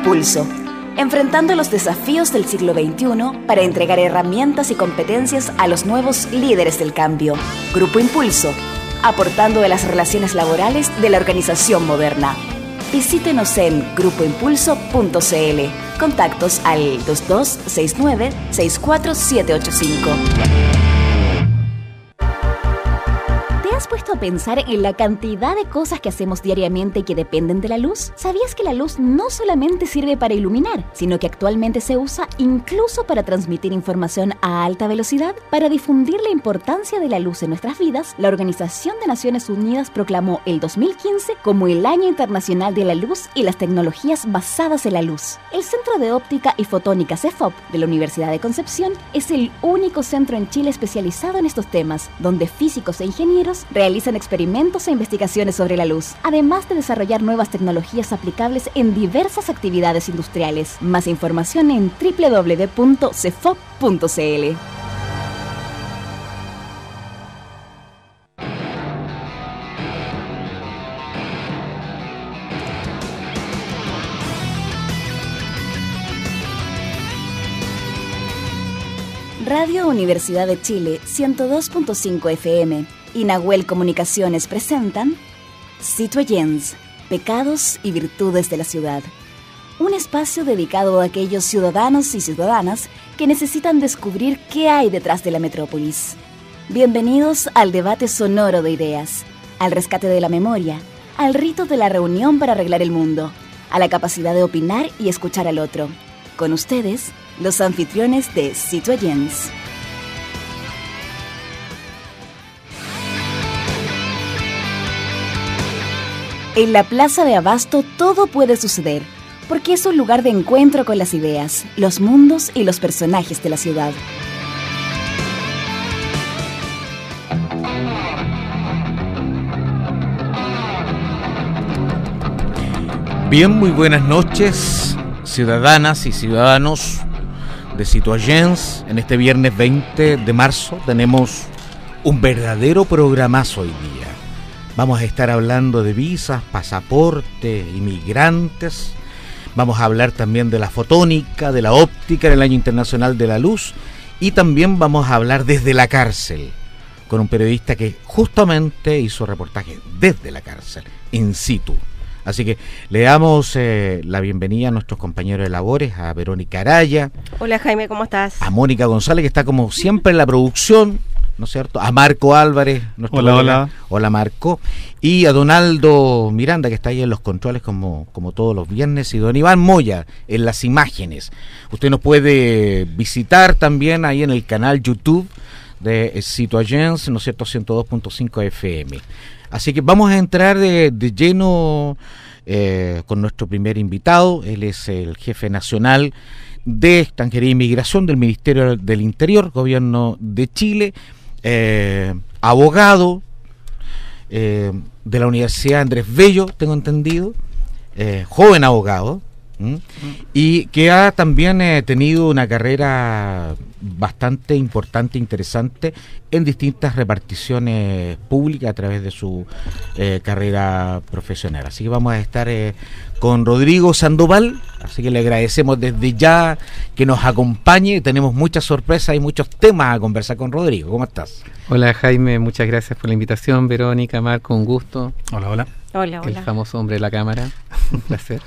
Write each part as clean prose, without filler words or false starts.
Impulso, enfrentando los desafíos del siglo XXI para entregar herramientas y competencias a los nuevos líderes del cambio. Grupo Impulso, aportando a las relaciones laborales de la organización moderna. Visítenos en grupoimpulso.cl. Contactos al 2269-64785. ¿Te has puesto a pensar en la cantidad de cosas que hacemos diariamente que dependen de la luz? ¿Sabías que la luz no solamente sirve para iluminar, sino que actualmente se usa incluso para transmitir información a alta velocidad? Para difundir la importancia de la luz en nuestras vidas, la Organización de Naciones Unidas proclamó el 2015 como el Año Internacional de la Luz y las Tecnologías Basadas en la Luz. El Centro de Óptica y Fotónica CEFOP de la Universidad de Concepción es el único centro en Chile especializado en estos temas, donde físicos e ingenieros realizan experimentos e investigaciones sobre la luz, además de desarrollar nuevas tecnologías aplicables en diversas actividades industriales. Más información en www.cefop.cl. Radio Universidad de Chile 102.5 FM y Nahuel Comunicaciones presentan Citoyens, Pecados y Virtudes de la Ciudad. Un espacio dedicado a aquellos ciudadanos y ciudadanas que necesitan descubrir qué hay detrás de la metrópolis. Bienvenidos al debate sonoro de ideas, al rescate de la memoria, al rito de la reunión para arreglar el mundo, a la capacidad de opinar y escuchar al otro. Con ustedes, los anfitriones de Citoyens. En la Plaza de Abasto todo puede suceder, porque es un lugar de encuentro con las ideas, los mundos y los personajes de la ciudad. Bien, muy buenas noches, ciudadanas y ciudadanos de Citoyens. En este viernes 20 de marzo tenemos un verdadero programazo hoy día. Vamos a estar hablando de visas, pasaporte, inmigrantes. Vamos a hablar también de la fotónica, de la óptica en el Año Internacional de la Luz. Y también vamos a hablar desde la cárcel, con un periodista que justamente hizo reportaje desde la cárcel, in situ. Así que le damos la bienvenida a nuestros compañeros de labores, a Verónica Araya. Hola Jaime, ¿cómo estás? A Mónica González, que está como siempre en la producción, ¿no es cierto? A Marco Álvarez. Hola. Hola Marco. Y a Donaldo Miranda, que está ahí en los controles como todos los viernes. Y don Iván Moya en las imágenes. Usted nos puede visitar también ahí en el canal YouTube de Citoyens, ¿no es cierto? 102.5 FM. Así que vamos a entrar de lleno con nuestro primer invitado. Él es el jefe nacional de Extranjería e Inmigración del Ministerio del Interior, Gobierno de Chile, abogado de la Universidad Andrés Bello, tengo entendido, joven abogado, y que ha también tenido una carrera bastante importante, interesante en distintas reparticiones públicas a través de su carrera profesional. Así que vamos a estar con Rodrigo Sandoval, así que le agradecemos desde ya que nos acompañe. Tenemos muchas sorpresas y muchos temas a conversar con Rodrigo. ¿Cómo estás? Hola Jaime, muchas gracias por la invitación. Verónica, Marco, un gusto. Hola. El famoso hombre de la cámara, un placer.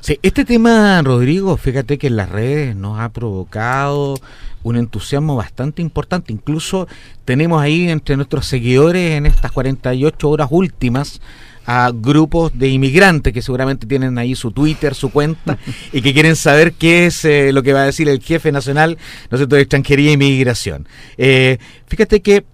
Sí, este tema, Rodrigo, fíjate que en las redes nos ha provocado un entusiasmo bastante importante. Incluso tenemos ahí entre nuestros seguidores en estas 48 horas últimas a grupos de inmigrantes que seguramente tienen ahí su Twitter, su cuenta, y que quieren saber qué es lo que va a decir el jefe nacional, ¿no es cierto?, de Extranjería e Inmigración. Fíjate que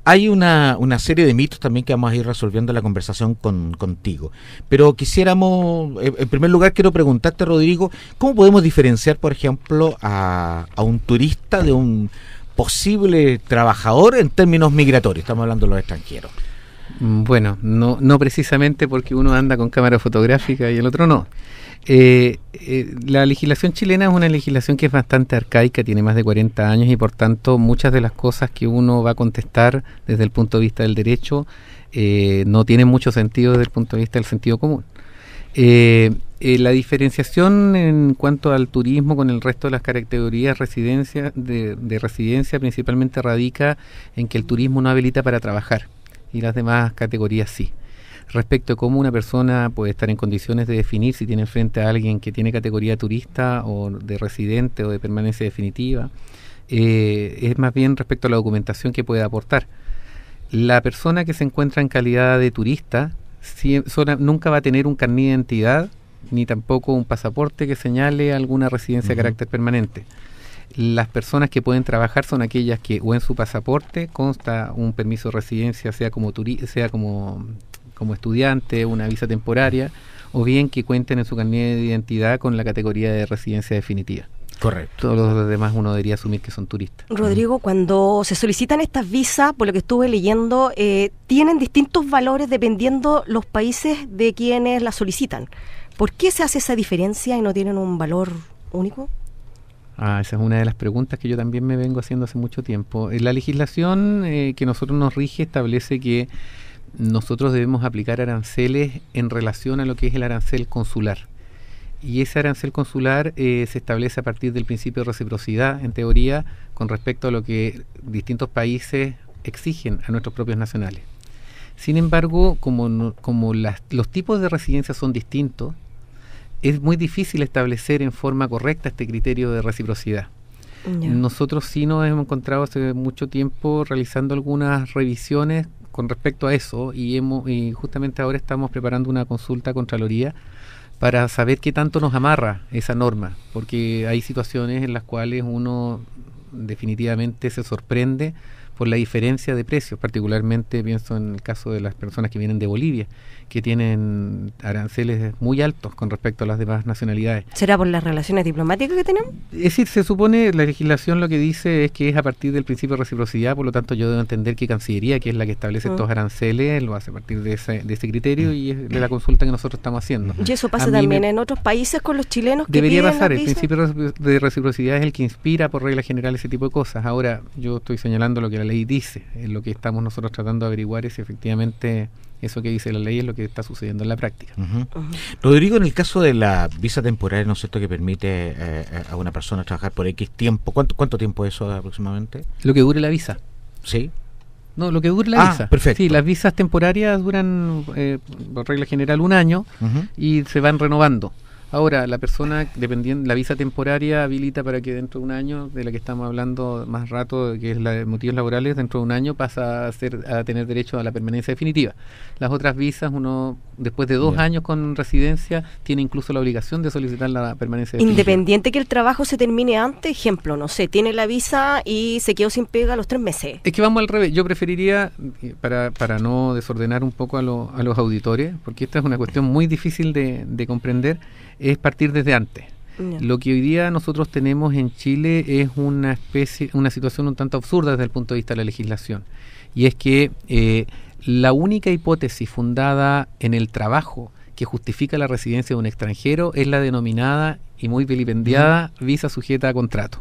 hay una serie de mitos también que vamos a ir resolviendo en la conversación contigo. Pero quisiéramos, en primer lugar, quiero preguntarte, Rodrigo, ¿cómo podemos diferenciar, por ejemplo, a un turista de un posible trabajador en términos migratorios? Estamos hablando de los extranjeros. Bueno, no precisamente porque uno anda con cámara fotográfica y el otro no. La legislación chilena es una legislación que es bastante arcaica, tiene más de 40 años y por tanto muchas de las cosas que uno va a contestar desde el punto de vista del derecho no tienen mucho sentido desde el punto de vista del sentido común. La diferenciación en cuanto al turismo con el resto de las categorías de residencia principalmente radica en que el turismo no habilita para trabajar y las demás categorías sí. Respecto a cómo una persona puede estar en condiciones de definir si tiene frente a alguien que tiene categoría turista o de residente o de permanencia definitiva, es más bien respecto a la documentación que puede aportar. La persona que se encuentra en calidad de turista nunca va a tener un carnet de identidad ni tampoco un pasaporte que señale alguna residencia de carácter permanente. Las personas que pueden trabajar son aquellas que o en su pasaporte consta un permiso de residencia, sea como estudiante, una visa temporaria, o bien que cuenten en su carnet de identidad con la categoría de residencia definitiva. Correcto. Todos los demás uno debería asumir que son turistas. Rodrigo, cuando se solicitan estas visas, por lo que estuve leyendo, tienen distintos valores dependiendo los países de quienes las solicitan. ¿Por qué se hace esa diferencia y no tienen un valor único? Esa es una de las preguntas que yo también me vengo haciendo hace mucho tiempo. La legislación que nosotros nos rige establece que nosotros debemos aplicar aranceles en relación a lo que es el arancel consular. Y ese arancel consular se establece a partir del principio de reciprocidad, en teoría, con respecto a lo que distintos países exigen a nuestros propios nacionales. Sin embargo, como los tipos de residencia son distintos, es muy difícil establecer en forma correcta este criterio de reciprocidad. Yeah. Nosotros sí nos hemos encontrado hace mucho tiempo realizando algunas revisiones con respecto a eso y justamente ahora estamos preparando una consulta a Contraloría para saber qué tanto nos amarra esa norma, porque hay situaciones en las cuales uno definitivamente se sorprende por la diferencia de precios, particularmente pienso en el caso de las personas que vienen de Bolivia, que tienen aranceles muy altos con respecto a las demás nacionalidades. ¿Será por las relaciones diplomáticas que tenemos? Es decir, se supone, la legislación lo que dice es que es a partir del principio de reciprocidad, por lo tanto yo debo entender que Cancillería, que es la que establece estos aranceles, lo hace a partir de ese criterio y es de la consulta que nosotros estamos haciendo. ¿Y eso pasa también en otros países con los chilenos que debería piden pasar, la visa? El principio de reciprocidad es el que inspira por regla general ese tipo de cosas. Ahora, yo estoy señalando lo que la ley dice, lo que estamos nosotros tratando de averiguar es si efectivamente eso que dice la ley es lo que está sucediendo en la práctica. Rodrigo, en el caso de la visa temporal, ¿no es cierto?, que permite a una persona trabajar por X tiempo, ¿cuánto tiempo es eso aproximadamente? Lo que dure la visa. ¿Sí? No, lo que dure la visa. Perfecto. Sí, las visas temporarias duran, por regla general, 1 año y se van renovando. Ahora, la persona, dependiendo, la visa temporaria habilita para que dentro de 1 año, de la que estamos hablando más rato, que es la de motivos laborales, dentro de 1 año pasa a tener derecho a la permanencia definitiva. Las otras visas, uno después de 2 años con residencia, tiene incluso la obligación de solicitar la permanencia definitiva. Independiente que el trabajo se termine antes, ejemplo, no sé, tiene la visa y se quedó sin pega a los 3 meses. Es que vamos al revés. Yo preferiría, para no desordenar un poco a los auditores, porque esta es una cuestión muy difícil de comprender, es partir desde antes. No. Lo que hoy día nosotros tenemos en Chile es una situación un tanto absurda desde el punto de vista de la legislación. Y es que la única hipótesis fundada en el trabajo que justifica la residencia de un extranjero es la denominada y muy vilipendiada visa sujeta a contrato.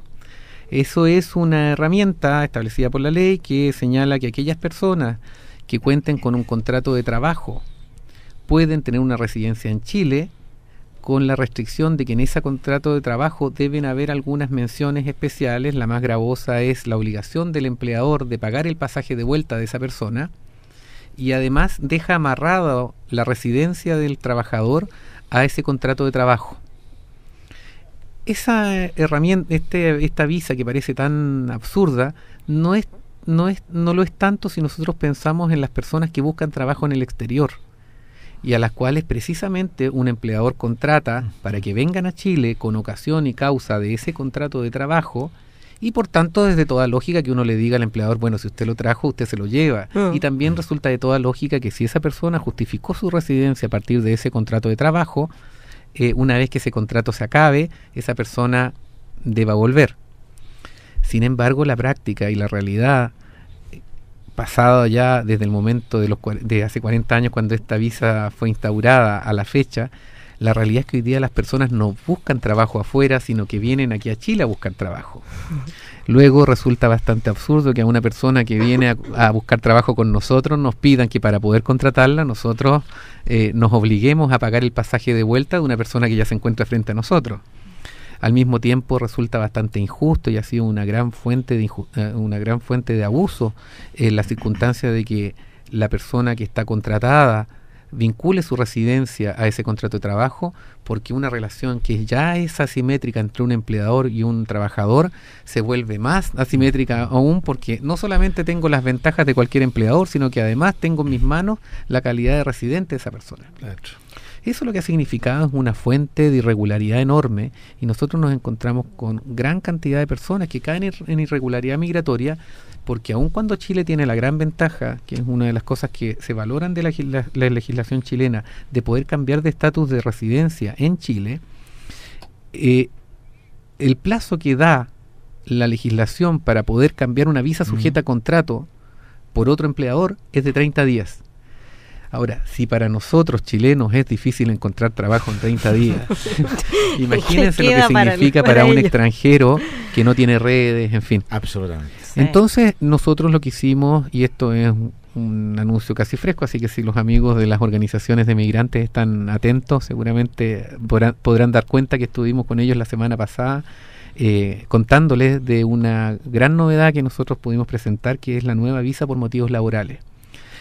Eso es una herramienta establecida por la ley que señala que aquellas personas que cuenten con un contrato de trabajo pueden tener una residencia en Chile, con la restricción de que en ese contrato de trabajo deben haber algunas menciones especiales. La más gravosa es la obligación del empleador de pagar el pasaje de vuelta de esa persona y además deja amarrado la residencia del trabajador a ese contrato de trabajo. Esa herramienta, esta visa que parece tan absurda, no lo es tanto si nosotros pensamos en las personas que buscan trabajo en el exterior y a las cuales precisamente un empleador contrata para que vengan a Chile con ocasión y causa de ese contrato de trabajo y por tanto desde toda lógica que uno le diga al empleador, bueno, si usted lo trajo, usted se lo lleva. Y también resulta de toda lógica que si esa persona justificó su residencia a partir de ese contrato de trabajo, una vez que ese contrato se acabe, esa persona deba volver. Sin embargo, la práctica y la realidad pasado ya desde el momento de hace 40 años cuando esta visa fue instaurada a la fecha, la realidad es que hoy día las personas no buscan trabajo afuera, sino que vienen aquí a Chile a buscar trabajo. Luego resulta bastante absurdo que a una persona que viene a buscar trabajo con nosotros nos pidan que para poder contratarla nosotros nos obliguemos a pagar el pasaje de vuelta de una persona que ya se encuentra frente a nosotros. Al mismo tiempo resulta bastante injusto y ha sido una gran fuente de abuso en la circunstancia de que la persona que está contratada vincule su residencia a ese contrato de trabajo, porque una relación que ya es asimétrica entre un empleador y un trabajador se vuelve más asimétrica aún, porque no solamente tengo las ventajas de cualquier empleador, sino que además tengo en mis manos la calidad de residente de esa persona. Claro. Eso lo que ha significado es una fuente de irregularidad enorme, y nosotros nos encontramos con gran cantidad de personas que caen en irregularidad migratoria, porque aun cuando Chile tiene la gran ventaja, que es una de las cosas que se valoran de la legislación chilena, de poder cambiar de estatus de residencia en Chile, el plazo que da la legislación para poder cambiar una visa sujeta a contrato por otro empleador es de 30 días. Ahora, si para nosotros chilenos es difícil encontrar trabajo en 30 días, imagínense lo que significa para un extranjero que no tiene redes, en fin. Absolutamente. Sí. Entonces, nosotros lo que hicimos, y esto es un anuncio casi fresco, así que si los amigos de las organizaciones de migrantes están atentos, seguramente podrán dar cuenta que estuvimos con ellos la semana pasada, contándoles de una gran novedad que nosotros pudimos presentar, que es la nueva visa por motivos laborales,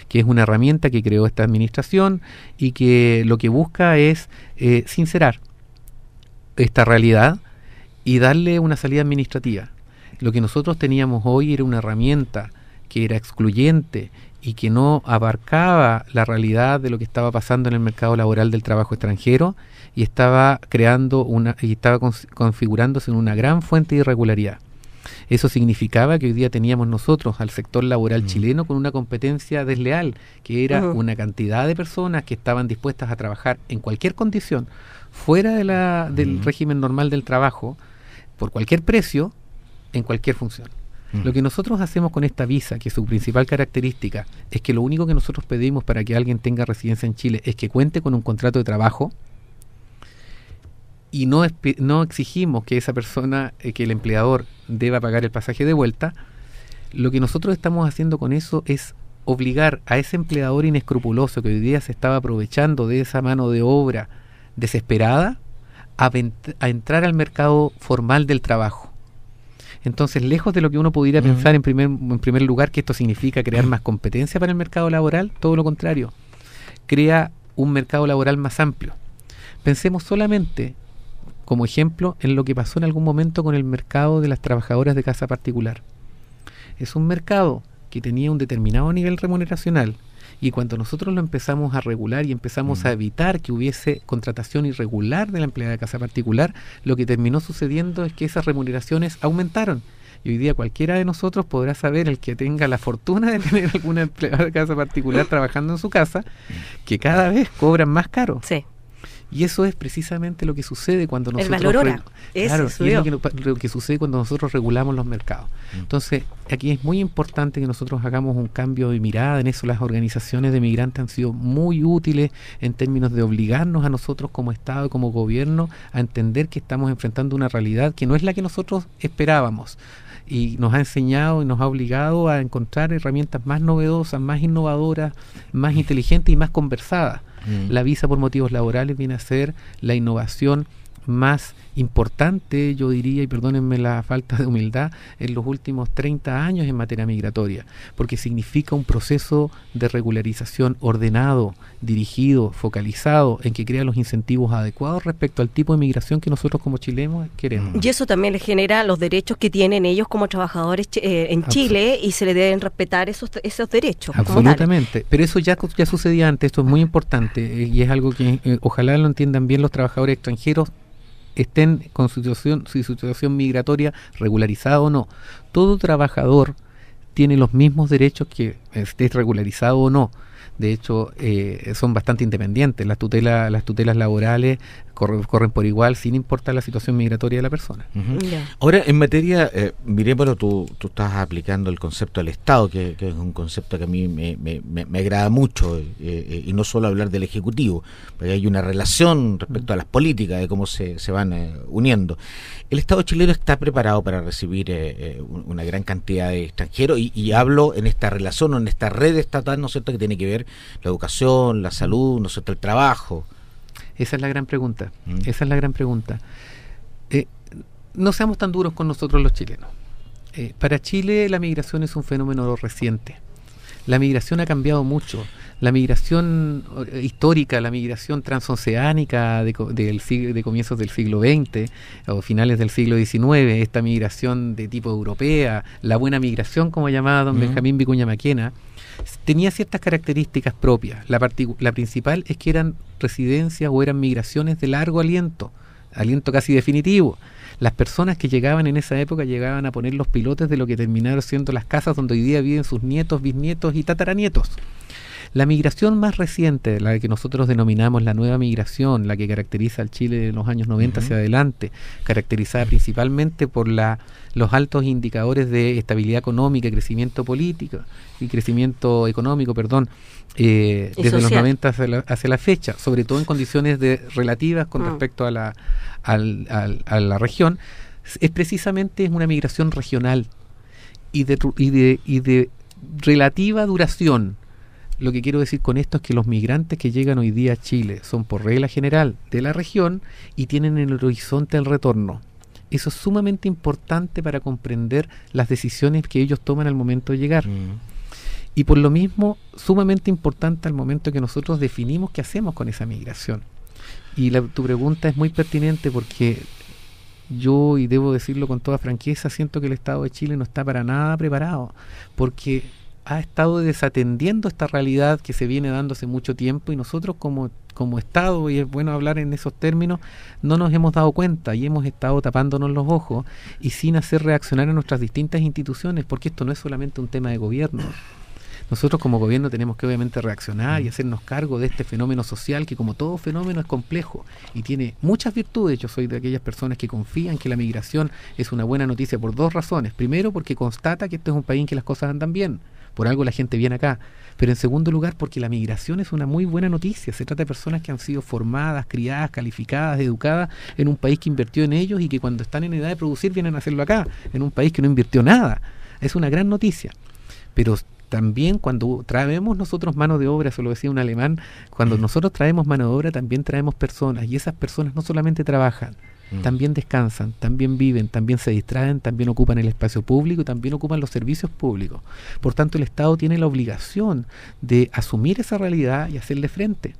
que es una herramienta que creó esta administración y que lo que busca es sincerar esta realidad y darle una salida administrativa. Lo que nosotros teníamos hoy era una herramienta que era excluyente y que no abarcaba la realidad de lo que estaba pasando en el mercado laboral del trabajo extranjero, y estaba configurándose en una gran fuente de irregularidad. Eso significaba que hoy día teníamos nosotros al sector laboral chileno con una competencia desleal, que era una cantidad de personas que estaban dispuestas a trabajar en cualquier condición, fuera de del régimen normal del trabajo, por cualquier precio, en cualquier función. Lo que nosotros hacemos con esta visa, que su principal característica es que lo único que nosotros pedimos para que alguien tenga residencia en Chile es que cuente con un contrato de trabajo, y no exigimos que esa persona, que el empleador deba pagar el pasaje de vuelta. Lo que nosotros estamos haciendo con eso es obligar a ese empleador inescrupuloso que hoy día se estaba aprovechando de esa mano de obra desesperada a entrar al mercado formal del trabajo. Entonces, lejos de lo que uno pudiera pensar en primer lugar, que esto significa crear más competencia para el mercado laboral, todo lo contrario, crea un mercado laboral más amplio. Pensemos solamente, como ejemplo, en lo que pasó en algún momento con el mercado de las trabajadoras de casa particular. Es un mercado que tenía un determinado nivel remuneracional, y cuando nosotros lo empezamos a regular y empezamos a evitar que hubiese contratación irregular de la empleada de casa particular, lo que terminó sucediendo es que esas remuneraciones aumentaron. Y hoy día cualquiera de nosotros podrá saber, el que tenga la fortuna de tener alguna empleada de casa particular trabajando en su casa, que cada vez cobran más caro. Sí. Y eso es precisamente lo que sucede cuando nosotros... El valor hora. Claro, y es lo que sucede cuando nosotros regulamos los mercados. Entonces, aquí es muy importante que nosotros hagamos un cambio de mirada en eso. Las organizaciones de migrantes han sido muy útiles en términos de obligarnos a nosotros como Estado y como gobierno a entender que estamos enfrentando una realidad que no es la que nosotros esperábamos. Y nos ha enseñado y nos ha obligado a encontrar herramientas más novedosas, más innovadoras, más inteligentes y más conversadas. La visa por motivos laborales viene a ser la innovación más importante, yo diría, y perdónenme la falta de humildad, en los últimos 30 años en materia migratoria, porque significa un proceso de regularización ordenado, dirigido, focalizado, en que crea los incentivos adecuados respecto al tipo de migración que nosotros como chilenos queremos. Y eso también les genera los derechos que tienen ellos como trabajadores en Chile, y se les deben respetar esos derechos. Absolutamente, pero eso ya sucedía antes. Esto es muy importante, y es algo que ojalá lo entiendan bien los trabajadores extranjeros, estén con su situación migratoria regularizada o no. Todo trabajador tiene los mismos derechos que esté regularizado o no. De hecho, son bastante independientes. Las tutelas laborales corren por igual sin importar la situación migratoria de la persona. Ahora, en materia, Miremolo, tú estás aplicando el concepto del Estado, que es un concepto que a mí me agrada mucho, y no solo hablar del Ejecutivo, porque hay una relación respecto a las políticas, de cómo se van uniendo. El Estado chileno está preparado para recibir una gran cantidad de extranjeros, y hablo en esta relación o en esta red estatal, ¿no es cierto?, que tiene que ver la educación, la salud, ¿no es cierto?, el trabajo. Esa es la gran pregunta. Esa es la gran pregunta. No seamos tan duros con nosotros los chilenos. Para Chile la migración es un fenómeno reciente. La migración ha cambiado mucho. La migración histórica, la migración transoceánica de comienzos del siglo XX o finales del siglo XIX, esta migración de tipo europea, la buena migración, como llamaba don Benjamín Vicuña Maquena, tenía ciertas características propias. La principal es que eran residencias o eran migraciones de largo aliento casi definitivo. Las personas que llegaban en esa época llegaban a poner los pilotes de lo que terminaron siendo las casas donde hoy día viven sus nietos, bisnietos y tataranietos. La migración más reciente, la que nosotros denominamos la nueva migración, la que caracteriza al Chile de los años 90 hacia adelante, caracterizada principalmente por los altos indicadores de estabilidad económica, crecimiento político y crecimiento económico, desde social. Los 90 hacia la fecha, sobre todo en condiciones relativas con respecto a la región, es precisamente una migración regional y de relativa duración. Lo que quiero decir con esto es que los migrantes que llegan hoy día a Chile son por regla general de la región y tienen en el horizonte el retorno. Eso es sumamente importante para comprender las decisiones que ellos toman al momento de llegar. Y por lo mismo, sumamente importante al momento que nosotros definimos qué hacemos con esa migración. Y tu pregunta es muy pertinente porque yo, y debo decirlo con toda franqueza, siento que el Estado de Chile no está para nada preparado, porque ha estado desatendiendo esta realidad que se viene dando hace mucho tiempo y nosotros como Estado, y es bueno hablar en esos términos, no nos hemos dado cuenta y hemos estado tapándonos los ojos y sin hacer reaccionar a nuestras distintas instituciones, porque esto no es solamente un tema de gobierno. Nosotros como gobierno tenemos que obviamente reaccionar y hacernos cargo de este fenómeno social que, como todo fenómeno, es complejo y tiene muchas virtudes. Yo soy de aquellas personas que confían que la migración es una buena noticia por dos razones. Primero, porque constata que este es un país en que las cosas andan bien. Por algo la gente viene acá. Pero en segundo lugar, porque la migración es una muy buena noticia. Se trata de personas que han sido formadas, criadas, calificadas, educadas en un país que invirtió en ellos y que cuando están en edad de producir vienen a hacerlo acá, en un país que no invirtió nada. Es una gran noticia. Pero también cuando traemos nosotros mano de obra, eso lo decía un alemán, cuando nosotros traemos mano de obra también traemos personas, y esas personas no solamente trabajan, también descansan, también viven, también se distraen, también ocupan el espacio público y también ocupan los servicios públicos. Por tanto, el Estado tiene la obligación de asumir esa realidad y hacerle frente.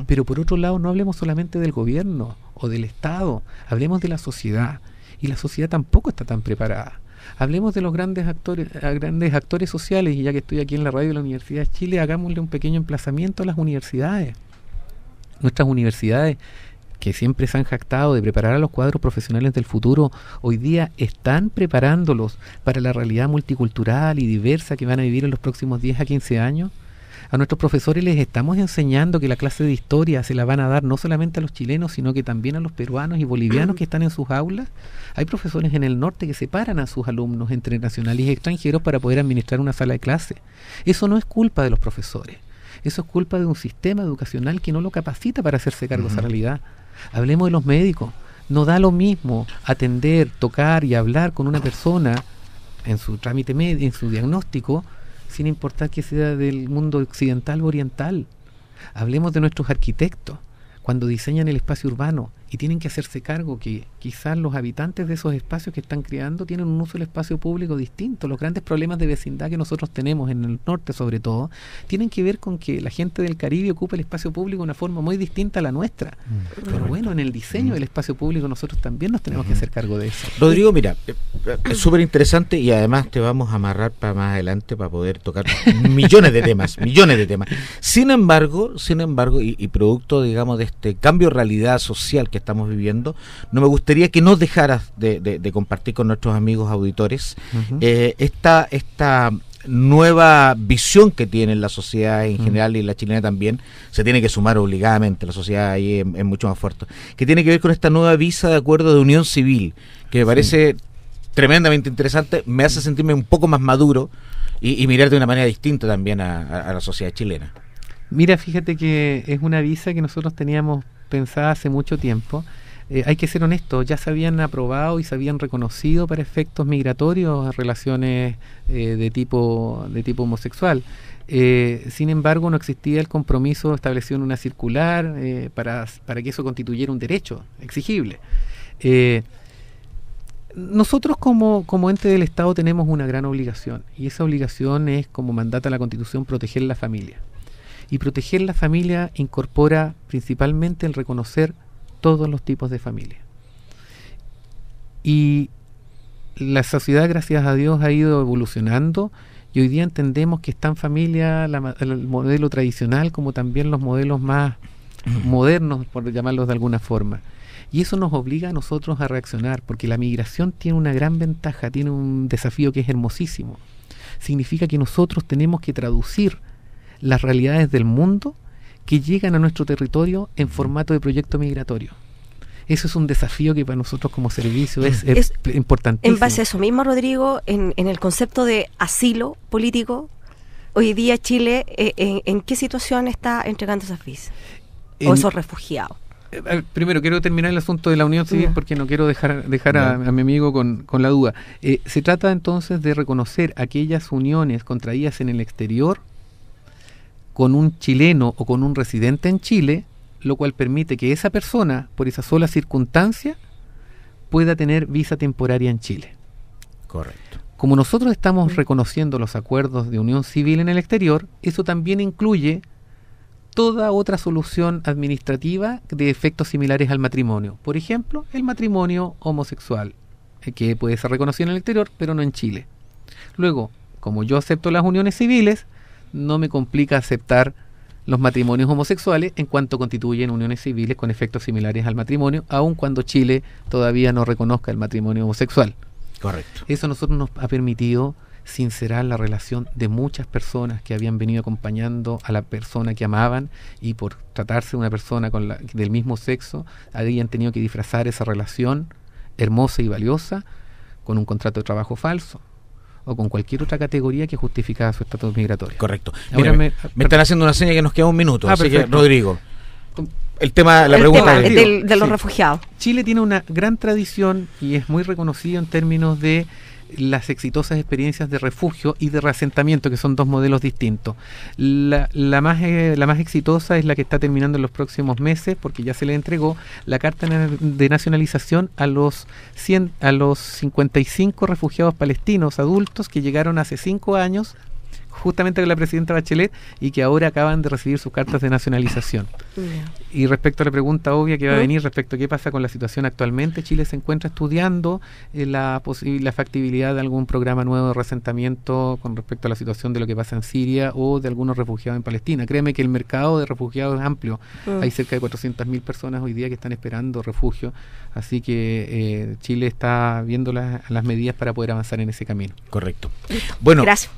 Pero por otro lado, no hablemos solamente del gobierno o del Estado, hablemos de la sociedad, y la sociedad tampoco está tan preparada. Hablemos de los grandes actores sociales, y ya que estoy aquí en la radio de la Universidad de Chile, hagámosle un pequeño emplazamiento a las universidades. Nuestras universidades, que siempre se han jactado de preparar a los cuadros profesionales del futuro, hoy día están preparándolos para la realidad multicultural y diversa que van a vivir en los próximos 10 a 15 años. A nuestros profesores les estamos enseñando que la clase de historia se la van a dar no solamente a los chilenos, sino que también a los peruanos y bolivianos que están en sus aulas. Hay profesores en el norte que separan a sus alumnos entre nacionales y extranjeros para poder administrar una sala de clase. Eso no es culpa de los profesores. Eso es culpa de un sistema educacional que no lo capacita para hacerse cargo de esa realidad. Hablemos de los médicos. No da lo mismo atender, tocar y hablar con una persona en su trámite médico, en su diagnóstico, sin importar que sea del mundo occidental o oriental. Hablemos de nuestros arquitectos, cuando diseñan el espacio urbano y tienen que hacerse cargo que quizás los habitantes de esos espacios que están creando tienen un uso del espacio público distinto. Los grandes problemas de vecindad que nosotros tenemos en el norte, sobre todo, tienen que ver con que la gente del Caribe ocupa el espacio público de una forma muy distinta a la nuestra. Pero bueno, en el diseño del espacio público nosotros también nos tenemos que hacer cargo de eso. Rodrigo, mira, es súper interesante y además te vamos a amarrar para más adelante para poder tocar millones de temas. Sin embargo, y producto, digamos, de este cambio de realidad social que estamos viviendo, no me gustaría que no dejaras de compartir con nuestros amigos auditores esta nueva visión que tiene la sociedad en general y la chilena también, se tiene que sumar obligadamente, la sociedad ahí es mucho más fuerte, que tiene que ver con esta nueva visa de acuerdo de unión civil, que me parece tremendamente interesante, me hace sentirme un poco más maduro y mirar de una manera distinta también a la sociedad chilena. Mira, fíjate que es una visa que nosotros teníamos pensada hace mucho tiempo. Hay que ser honestos, ya se habían aprobado y se habían reconocido para efectos migratorios relaciones de tipo homosexual. Sin embargo, no existía el compromiso establecido en una circular para que eso constituyera un derecho exigible. Nosotros como ente del Estado tenemos una gran obligación, y esa obligación es, como mandata la Constitución, proteger la familia. Y proteger la familia incorpora principalmente el reconocer todos los tipos de familia. Y la sociedad, gracias a Dios, ha ido evolucionando, y hoy día entendemos que está en familia el modelo tradicional como también los modelos más modernos, por llamarlos de alguna forma. Y eso nos obliga a nosotros a reaccionar, porque la migración tiene una gran ventaja, tiene un desafío que es hermosísimo. Significa que nosotros tenemos que traducir las realidades del mundo que llegan a nuestro territorio en formato de proyecto migratorio. Eso es un desafío que para nosotros como servicio es importantísimo. En base a eso mismo, Rodrigo, en el concepto de asilo político, hoy día Chile, ¿en qué situación está entregando esas visas? ¿O esos refugiados? Primero, quiero terminar el asunto de la unión civil porque no quiero dejar a mi amigo con la duda. Se trata entonces de reconocer aquellas uniones contraídas en el exterior con un chileno o con un residente en Chile, lo cual permite que esa persona, por esa sola circunstancia, pueda tener visa temporaria en Chile. Correcto. Como nosotros estamos reconociendo los acuerdos de unión civil en el exterior, eso también incluye toda otra solución administrativa de efectos similares al matrimonio. Por ejemplo, el matrimonio homosexual, que puede ser reconocido en el exterior, pero no en Chile. Luego, como yo acepto las uniones civiles, no me complica aceptar los matrimonios homosexuales en cuanto constituyen uniones civiles con efectos similares al matrimonio, aun cuando Chile todavía no reconozca el matrimonio homosexual. Correcto. Eso a nosotros nos ha permitido sincerar la relación de muchas personas que habían venido acompañando a la persona que amaban, y por tratarse de una persona del mismo sexo habían tenido que disfrazar esa relación hermosa y valiosa con un contrato de trabajo falso o con cualquier otra categoría que justificaba su estatus migratorio. Correcto. Ahora Mira, me están haciendo una seña que nos queda un minuto, así perfecto. que, Rodrigo, el tema de los refugiados. Chile tiene una gran tradición y es muy reconocido en términos de las exitosas experiencias de refugio y de reasentamiento, que son dos modelos distintos. La más exitosa es la que está terminando en los próximos meses, porque ya se le entregó la carta de nacionalización a los 55 refugiados palestinos adultos que llegaron hace 5 años, justamente con la presidenta Bachelet, y que ahora acaban de recibir sus cartas de nacionalización. Y respecto a la pregunta obvia que va a venir respecto a qué pasa con la situación actualmente, Chile se encuentra estudiando la factibilidad de algún programa nuevo de reasentamiento con respecto a la situación de lo que pasa en Siria o de algunos refugiados en Palestina. Créeme que el mercado de refugiados es amplio. Hay cerca de 400.000 personas hoy día que están esperando refugio, así que Chile está viendo las medidas para poder avanzar en ese camino. Correcto. Bueno, gracias.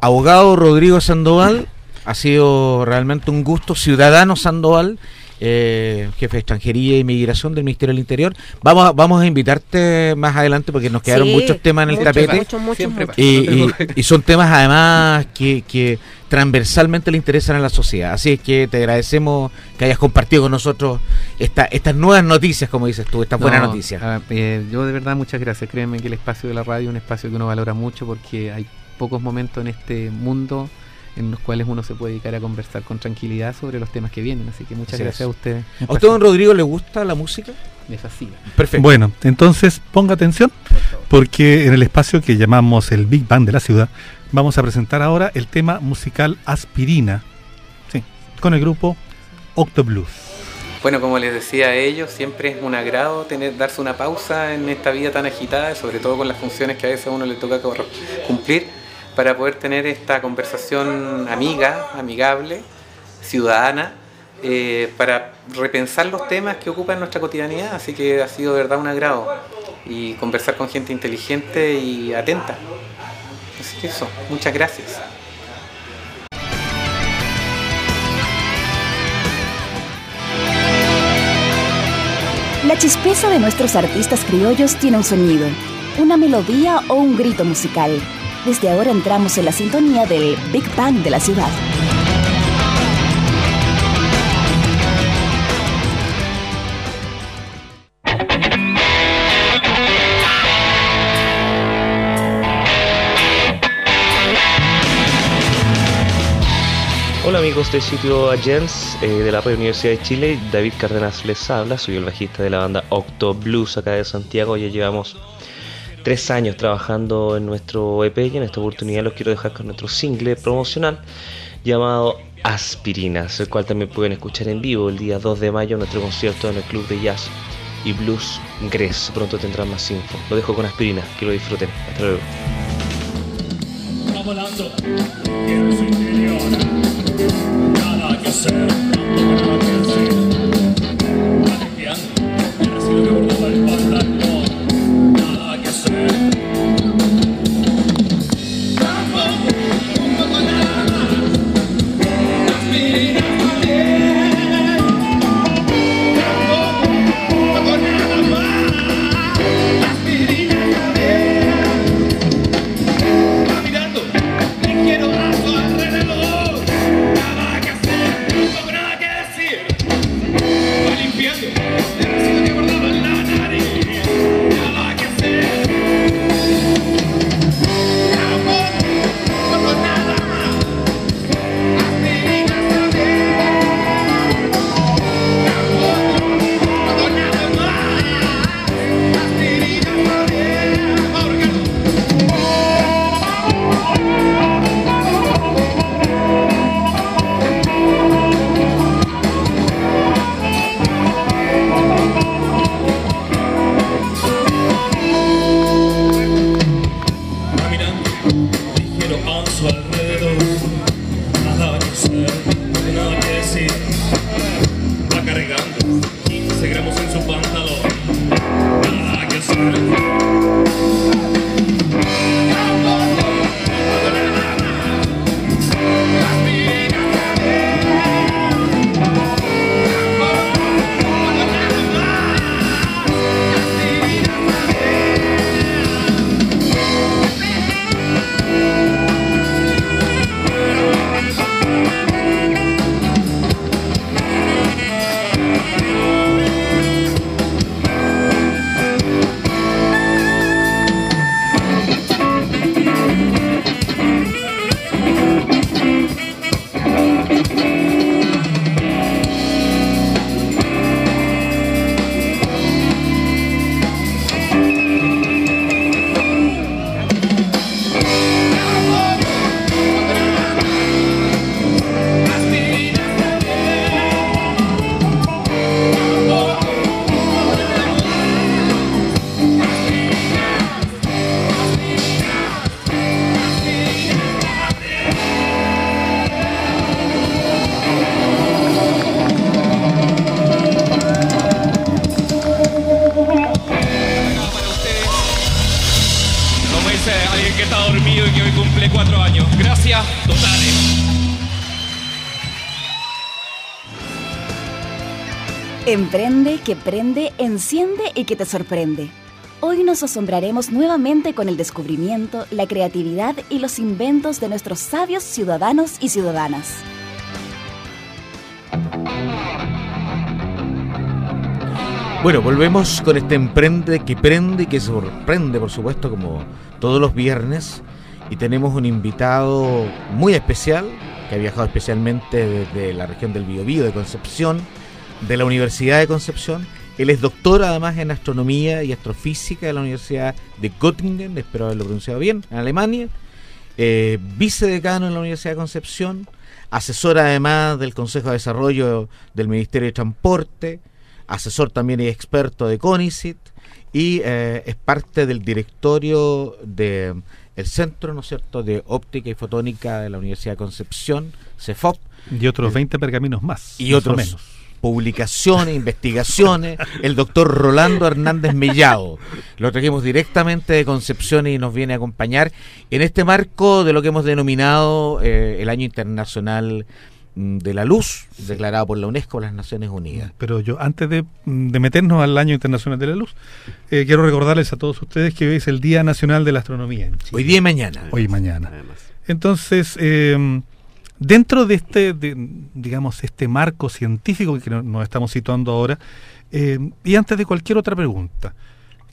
Abogado Rodrigo Sandoval, ha sido realmente un gusto. Ciudadano Sandoval, jefe de Extranjería y Migración del Ministerio del Interior. Vamos a invitarte más adelante porque nos quedaron muchos temas en el tapete. Y son temas además que transversalmente le interesan a la sociedad. Así es que te agradecemos que hayas compartido con nosotros estas nuevas noticias, como dices tú, estas buenas noticias. Yo de verdad muchas gracias. Créeme que el espacio de la radio es un espacio que uno valora mucho porque hay pocos momentos en este mundo en los cuales uno se puede dedicar a conversar con tranquilidad sobre los temas que vienen, así que muchas gracias a ustedes. ¿A usted, don Rodrigo, le gusta la música? Me fascina. Perfecto. Bueno, entonces ponga atención, porque en el espacio que llamamos el Big Bang de la ciudad, vamos a presentar ahora el tema musical Aspirina, sí, con el grupo Octoblues. Bueno, como les decía a ellos, siempre es un agrado darse una pausa en esta vida tan agitada, sobre todo con las funciones que a veces a uno le toca cumplir, para poder tener esta conversación amigable, ciudadana, para repensar los temas que ocupan nuestra cotidianidad. Así que ha sido de verdad un agrado y conversar con gente inteligente y atenta. eso, muchas gracias. La chispeza de nuestros artistas criollos tiene un sonido, una melodía o un grito musical. Desde ahora entramos en la sintonía del Big Bang de la ciudad. Hola amigos del sitio Agents de la Radio Universidad de Chile, David Cárdenas les habla, soy el bajista de la banda Octo Blues acá de Santiago. Ya llevamos 3 años trabajando en nuestro EP y en esta oportunidad los quiero dejar con nuestro single promocional llamado Aspirinas, el cual también pueden escuchar en vivo el día 2 de mayo en nuestro concierto en el Club de Jazz y Blues Gres. Pronto tendrán más info. Lo dejo con Aspirinas, que lo disfruten. Hasta luego. Volando, quiero su interior. Nada que hacer, nada que decir. Aleteando, el recibo que bordaba el pantalón. Nada que hacer. Tampoco nada más. Aspirinas también. Tampoco nada más. Aspirinas también. Caminando, y quiero a su alrededor. Nada que hacer, tampoco nada que decir. Va limpiando el residuo que guardaba en la nariz. Nada que hacer. Tampoco nada más. Aspirinas también. Tampoco nada más. Aspirinas también. Ahora caminando, ligero a su alrededor. Nada que hacer, nada que decir. Va cargando 15 gramos en su pantalón. Nada que hacer. Tampoco nada más. Aspirinas también. Tampoco nada más. Aspirinas también. Como dice alguien que está dormido y que hoy cumple 4 años. Gracias totales. Emprende, que prende, enciende y que te sorprende. Hoy nos asombraremos nuevamente con el descubrimiento, la creatividad y los inventos de nuestros sabios ciudadanos y ciudadanas. Bueno, volvemos con este Emprende que prende y que sorprende, por supuesto, como todos los viernes. Y tenemos un invitado muy especial, que ha viajado especialmente desde la región del Biobío, de Concepción, de la Universidad de Concepción. Él es doctor además en astronomía y astrofísica de la Universidad de Göttingen, espero haberlo pronunciado bien, en Alemania. Vicedecano en la Universidad de Concepción, asesor además del Consejo de Desarrollo del Ministerio de Transporte, asesor también y experto de CONICET, y es parte del directorio del Centro, ¿no es cierto?, de Óptica y Fotónica de la Universidad de Concepción, CEFOP. Y otros 20 pergaminos más. Y otros menos. publicaciones, investigaciones, el doctor Rolando Hernández Mellado. Lo trajimos directamente de Concepción y nos viene a acompañar en este marco de lo que hemos denominado el Año Internacional de la Luz, declarado por la UNESCO, las Naciones Unidas. Pero yo, antes de meternos al Año Internacional de la Luz, quiero recordarles a todos ustedes que hoy es el Día Nacional de la Astronomía en Chile. Hoy día y mañana. Hoy y mañana. Entonces, dentro de digamos, este marco científico que nos estamos situando ahora, y antes de cualquier otra pregunta,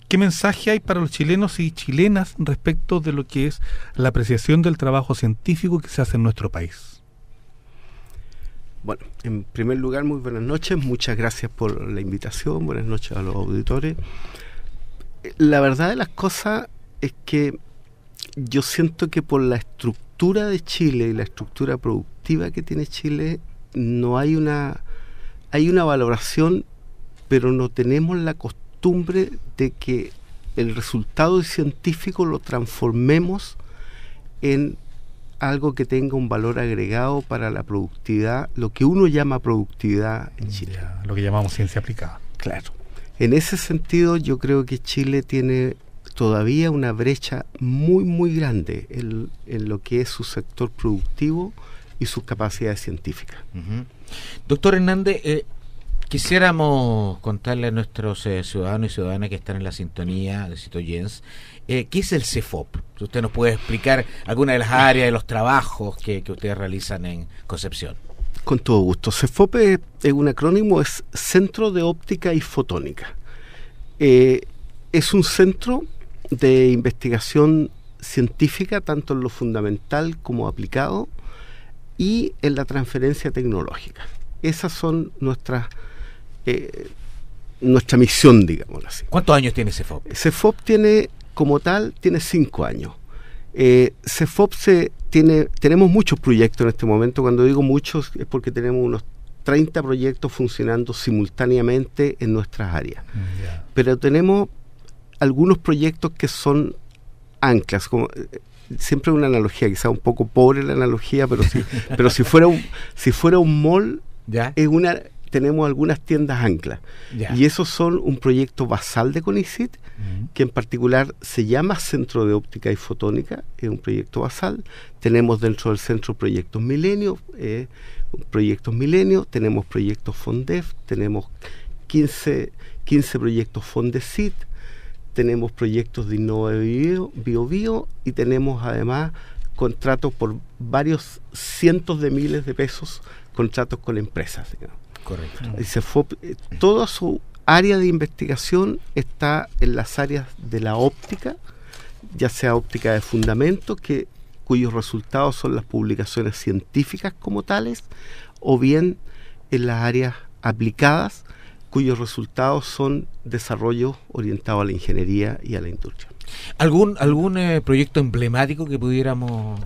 ¿qué mensaje hay para los chilenos y chilenas respecto de lo que es la apreciación del trabajo científico que se hace en nuestro país? Bueno, en primer lugar, muy buenas noches, muchas gracias por la invitación, buenas noches a los auditores. La verdad de las cosas es que yo siento que por la estructura de Chile y la estructura productiva que tiene Chile, no hay una valoración, pero no tenemos la costumbre de que el resultado científico lo transformemos en algo que tenga un valor agregado para la productividad, lo que uno llama productividad en Chile. Ya, lo que llamamos ciencia aplicada. Claro. En ese sentido, yo creo que Chile tiene todavía una brecha muy, muy grande en lo que es su sector productivo y sus capacidades científicas. Uh-huh. Doctor Hernández, quisiéramos contarle a nuestros ciudadanos y ciudadanas que están en la sintonía de Citoyens, ¿qué es el CEFOP? Si usted nos puede explicar alguna de las áreas de los trabajos que ustedes realizan en Concepción. Con todo gusto. CEFOP es un acrónimo, es Centro de Óptica y Fotónica. Es un centro de investigación científica, tanto en lo fundamental como aplicado, y en la transferencia tecnológica. Esas son nuestra misión, digámoslo así. ¿Cuántos años tiene CEFOP? CEFOP como tal, tiene 5 años. CEFOP tenemos muchos proyectos en este momento. Cuando digo muchos es porque tenemos unos 30 proyectos funcionando simultáneamente en nuestras áreas. Yeah. Pero tenemos algunos proyectos que son anclas, como siempre una analogía, quizá un poco pobre la analogía, pero si fuera un mall, ¿ya? Tenemos algunas tiendas anclas. ¿Ya? Y esos son un proyecto basal de CONICYT, que en particular se llama Centro de Óptica y Fotónica, es un proyecto basal. Tenemos dentro del centro proyectos Milenio, tenemos proyectos FONDEF, tenemos 15 proyectos FONDECYT, tenemos proyectos de Innova Bio, y tenemos además contratos por varios cientos de miles de pesos, contratos con empresas, digamos. Correcto. Toda su área de investigación está en las áreas de la óptica, ya sea óptica de fundamento, cuyos resultados son las publicaciones científicas como tales, o bien en las áreas aplicadas, cuyos resultados son desarrollo orientado a la ingeniería y a la industria. ¿Algún proyecto emblemático que pudiéramos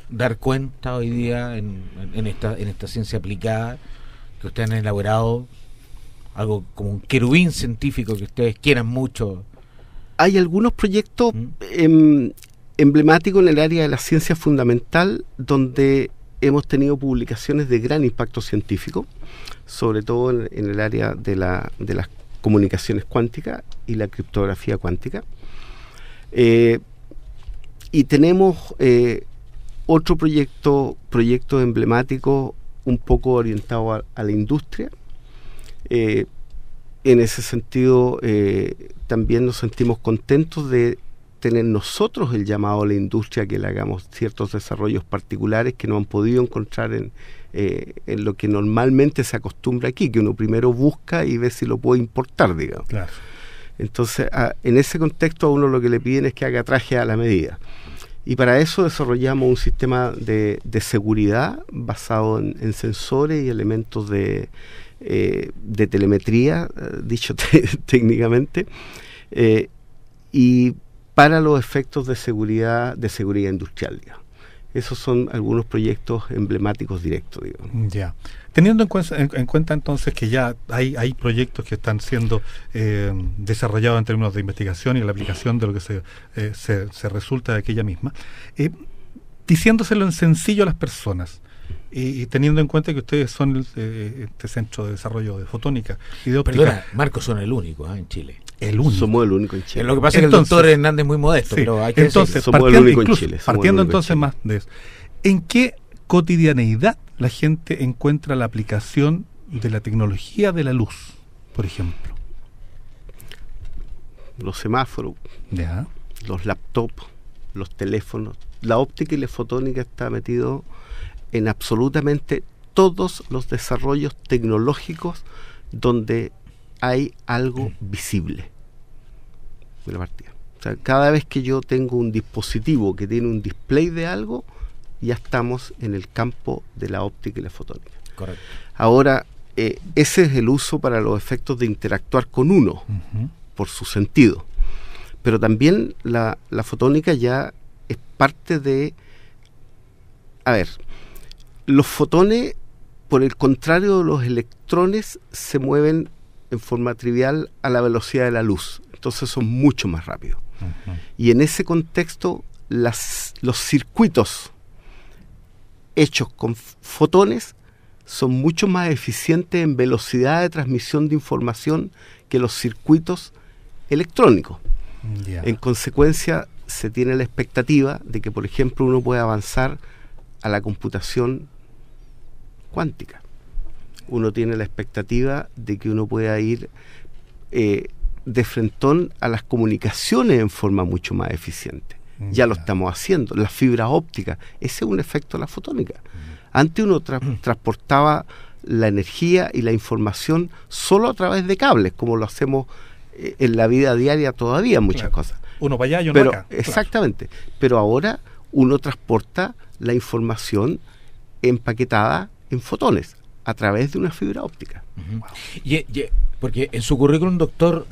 dar cuenta hoy día en esta ciencia aplicada que ustedes han elaborado? Algo como un querubín científico que ustedes quieran mucho. Hay algunos proyectos emblemáticos en el área de la ciencia fundamental, donde hemos tenido publicaciones de gran impacto científico, sobre todo en el área de las comunicaciones cuánticas y la criptografía cuántica. Y tenemos otro proyecto emblemático un poco orientado a la industria. En ese sentido, también nos sentimos contentos de tener nosotros el llamado a la industria, que le hagamos ciertos desarrollos particulares que no han podido encontrar en lo que normalmente se acostumbra aquí, que uno primero busca y ve si lo puede importar, digamos. Claro. Entonces, en ese contexto a uno lo que le piden es que haga traje a la medida. Y para eso desarrollamos un sistema de seguridad basado en sensores y elementos de telemetría, dicho técnicamente, y para los efectos de seguridad industrial, digamos. Esos son algunos proyectos emblemáticos directos, digamos. Ya. Teniendo en cuenta entonces que ya hay proyectos que están siendo desarrollados en términos de investigación y la aplicación de lo que se resulta de aquella misma, diciéndoselo en sencillo a las personas, Y teniendo en cuenta que ustedes son este centro de desarrollo de fotónica y de óptica. Perdona, Marcos, son el único en Chile. El único. Somos el único en Chile. Lo que pasa es que el doctor Hernández es muy modesto, sí, pero hay que entonces, decirlo. Somos el único en Chile. Partiendo entonces más de eso. ¿En qué cotidianeidad la gente encuentra la aplicación de la tecnología de la luz, por ejemplo? Los semáforos, Ya. los laptops, los teléfonos. La óptica y la fotónica está metido en absolutamente todos los desarrollos tecnológicos donde hay algo visible de la partida. O sea, cada vez que yo tengo un dispositivo que tiene un display de algo, ya estamos en el campo de la óptica y la fotónica. Correcto. Ahora, ese es el uso para los efectos de interactuar con uno, por su sentido. Pero también la fotónica ya es parte de... A ver, los fotones, por el contrario de los electrones, se mueven en forma trivial a la velocidad de la luz. Entonces son mucho más rápidos. Y en ese contexto, los circuitos hechos con fotones son mucho más eficientes en velocidad de transmisión de información que los circuitos electrónicos. Ya. En consecuencia, se tiene la expectativa de que, por ejemplo, uno puede avanzar a la computación cuántica. Uno tiene la expectativa de que uno pueda ir de frentón a las comunicaciones en forma mucho más eficiente. Ya lo estamos haciendo. Las fibras ópticas, ese es un efecto de la fotónica. Antes uno transportaba la energía y la información solo a través de cables, como lo hacemos en la vida diaria todavía, muchas cosas. Uno para allá y uno Pero, acá. exactamente. Pero ahora uno transporta la información empaquetada en fotones a través de una fibra óptica. Porque en su currículum, doctor,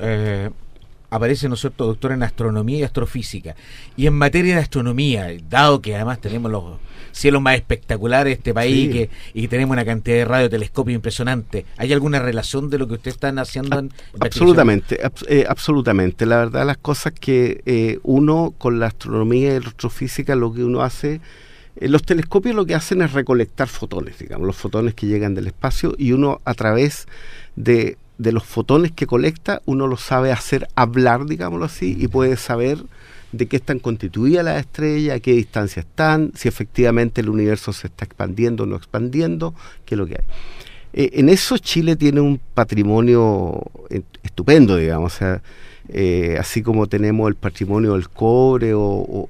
aparece, ¿no es cierto?, doctor en astronomía y astrofísica. Y en materia de astronomía, dado que además tenemos los cielos más espectaculares de este país, Sí. y tenemos una cantidad de radiotelescopios impresionante, ¿hay alguna relación de lo que ustedes están haciendo en Absolutamente, absolutamente. La verdad, las cosas que uno con la astronomía y la astrofísica, lo que uno hace, los telescopios lo que hacen es recolectar fotones, digamos, los fotones que llegan del espacio, y uno a través de los fotones que colecta, uno lo sabe hacer hablar, digámoslo así, y puede saber de qué están constituidas las estrellas, a qué distancia están, si efectivamente el universo se está expandiendo o no expandiendo, qué es lo que hay. En eso Chile tiene un patrimonio estupendo, digamos, o sea, así como tenemos el patrimonio del cobre o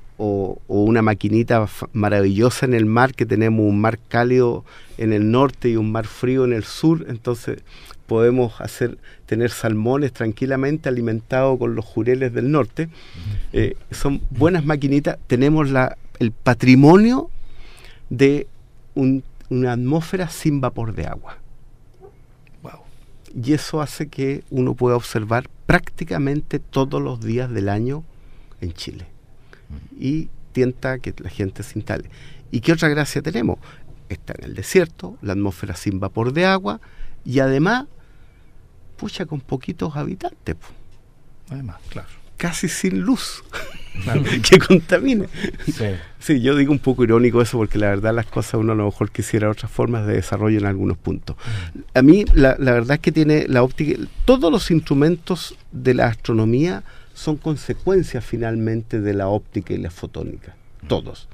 una maquinita maravillosa en el mar, que tenemos un mar cálido en el norte y un mar frío en el sur, entonces podemos tener salmones tranquilamente alimentados con los jureles del norte. Son buenas maquinitas. Tenemos el patrimonio de una atmósfera sin vapor de agua. Wow. Y eso hace que uno pueda observar prácticamente todos los días del año en Chile. Y tienta que la gente se instale. ¿Y qué otra gracia tenemos? Está en el desierto, la atmósfera sin vapor de agua, y además, pucha, con poquitos habitantes. Además, claro. Casi sin luz, que contamine. Sí, yo digo un poco irónico eso, porque la verdad las cosas uno a lo mejor quisiera otras formas de desarrollo en algunos puntos. A mí la verdad es que tiene la óptica, todos los instrumentos de la astronomía son consecuencias finalmente de la óptica y la fotónica, todos.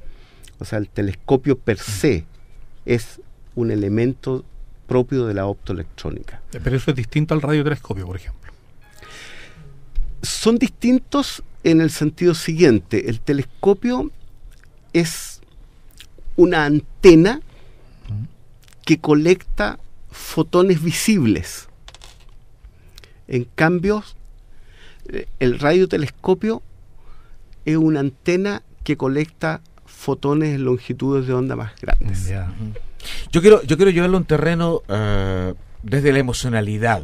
O sea, el telescopio per se es un elemento propio de la optoelectrónica. Pero eso es distinto al radiotelescopio, por ejemplo. Son distintos en el sentido siguiente. El telescopio es una antena que colecta fotones visibles. En cambio, el radiotelescopio es una antena que colecta fotones en longitudes de onda más grandes. Ya. Yo quiero llevarlo a un terreno desde la emocionalidad.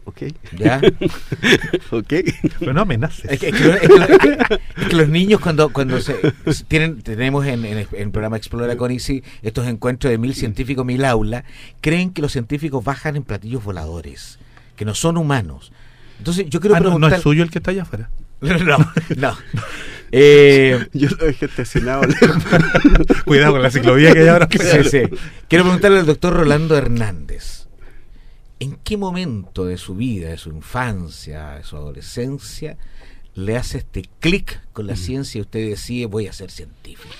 ¿Ok? ¿Ya? ¿Ok? Pero no amenaces. Es que los niños cuando tenemos en el programa Explora con Isi estos encuentros de 1000 científicos, 1000 aulas, creen que los científicos bajan en platillos voladores, que no son humanos. Entonces yo quiero preguntar... ¿No es suyo el que está allá afuera? No. Yo lo dejé estacionado. Cuidado con la ciclovía que hay ahora. Sí, sí. Quiero preguntarle al doctor Rolando Hernández, ¿en qué momento de su vida, de su infancia, de su adolescencia, le hace este clic con la ciencia y usted decide voy a ser científico?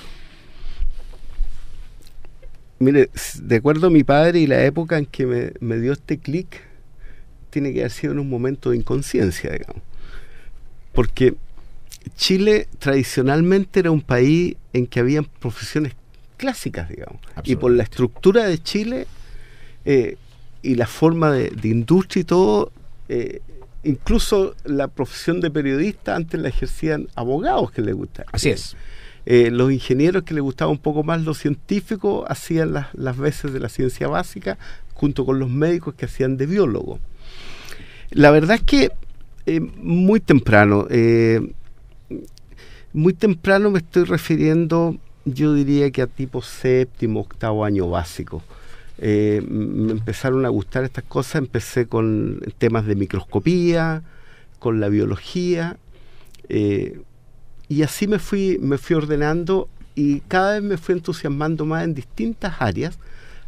Mire, de acuerdo a mi padre y la época en que me dio este clic, tiene que haber sido en un momento de inconsciencia, digamos. Porque Chile tradicionalmente era un país en que había profesiones clásicas, digamos. Y por la estructura de Chile y la forma de industria y todo, incluso la profesión de periodista antes la ejercían abogados que les gustaba. Así es. Los ingenieros que les gustaba un poco más lo científico hacían las veces de la ciencia básica junto con los médicos que hacían de biólogo. La verdad es que muy temprano me estoy refiriendo, yo diría que a tipo 7º, 8º año básico. Me empezaron a gustar estas cosas, empecé con temas de microscopía, con la biología, y así me fui ordenando y cada vez me fui entusiasmando más en distintas áreas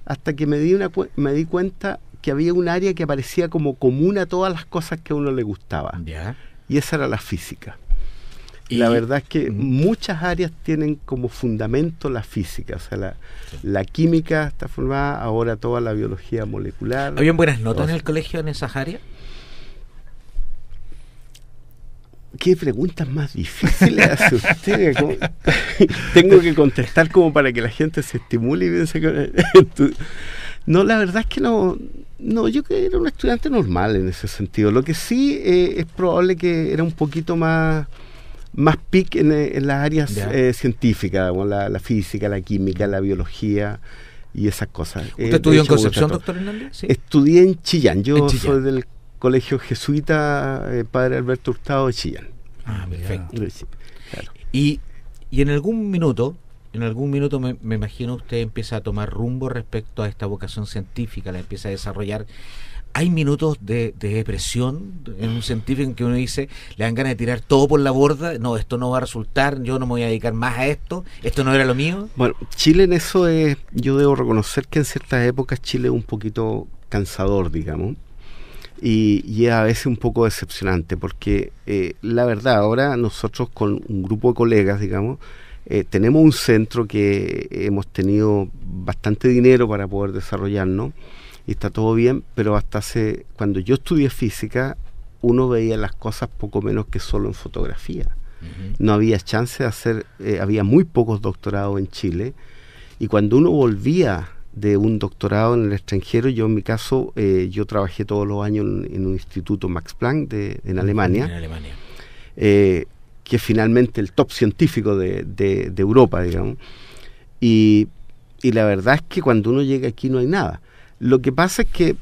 hasta que me di cuenta que había un área que parecía como común a todas las cosas que a uno le gustaba. Ya. Y esa era la física. Y la verdad es que muchas áreas tienen como fundamento la física. O sea, la química está formada, ahora toda la biología molecular. ¿Habían buenas notas en el colegio en esas áreas? ¿Qué preguntas más difíciles hace usted? Tengo que contestar como para que la gente se estimule y piense que... No, la verdad es que no, yo que era un estudiante normal en ese sentido. Lo que sí es probable que era un poquito más pic en las áreas científicas, como la física, la química, la biología y esas cosas. ¿Usted estudió en Concepción, doctor Hernández? ¿Sí? Estudié en Chillán. Yo soy del Colegio Jesuita Padre Alberto Hurtado de Chillán. Ah, perfecto. Sí, claro. Y en algún minuto me imagino usted empieza a tomar rumbo respecto a esta vocación científica, la empieza a desarrollar. Hay minutos de depresión en un científico en que uno dice, le dan ganas de tirar todo por la borda, no, esto no va a resultar, yo no me voy a dedicar más a esto no era lo mío. Bueno, Chile en eso yo debo reconocer que en ciertas épocas Chile es un poquito cansador, digamos, y es a veces un poco decepcionante, porque la verdad, ahora nosotros con un grupo de colegas, digamos, tenemos un centro que hemos tenido bastante dinero para poder desarrollarnos y está todo bien, pero cuando yo estudié física, uno veía las cosas poco menos que solo en fotografía. No había chance de hacer, había muy pocos doctorados en Chile, y cuando uno volvía de un doctorado en el extranjero, yo en mi caso, yo trabajé todos los años en un instituto Max Planck en Alemania. Que es finalmente el top científico de Europa, digamos. Y la verdad es que cuando uno llega aquí no hay nada. Lo que pasa es que,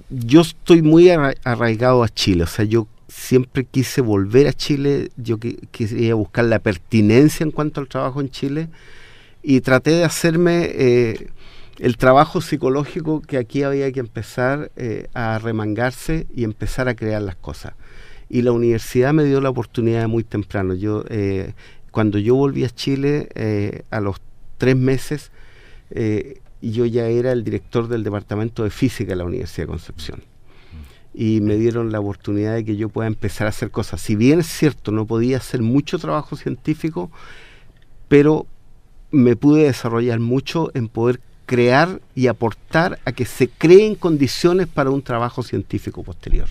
yo estoy muy arraigado a Chile, o sea, yo siempre quise volver a Chile, yo quería buscar la pertinencia en cuanto al trabajo en Chile, y traté de hacerme el trabajo psicológico que aquí había que empezar a remangarse y empezar a crear las cosas. Y la universidad me dio la oportunidad muy temprano. Cuando yo volví a Chile, a los 3 meses, yo ya era el director del departamento de física de la Universidad de Concepción. Y me dieron la oportunidad de que yo pueda empezar a hacer cosas. Si bien es cierto, no podía hacer mucho trabajo científico, pero me pude desarrollar mucho en poder crear y aportar a que se creen condiciones para un trabajo científico posterior.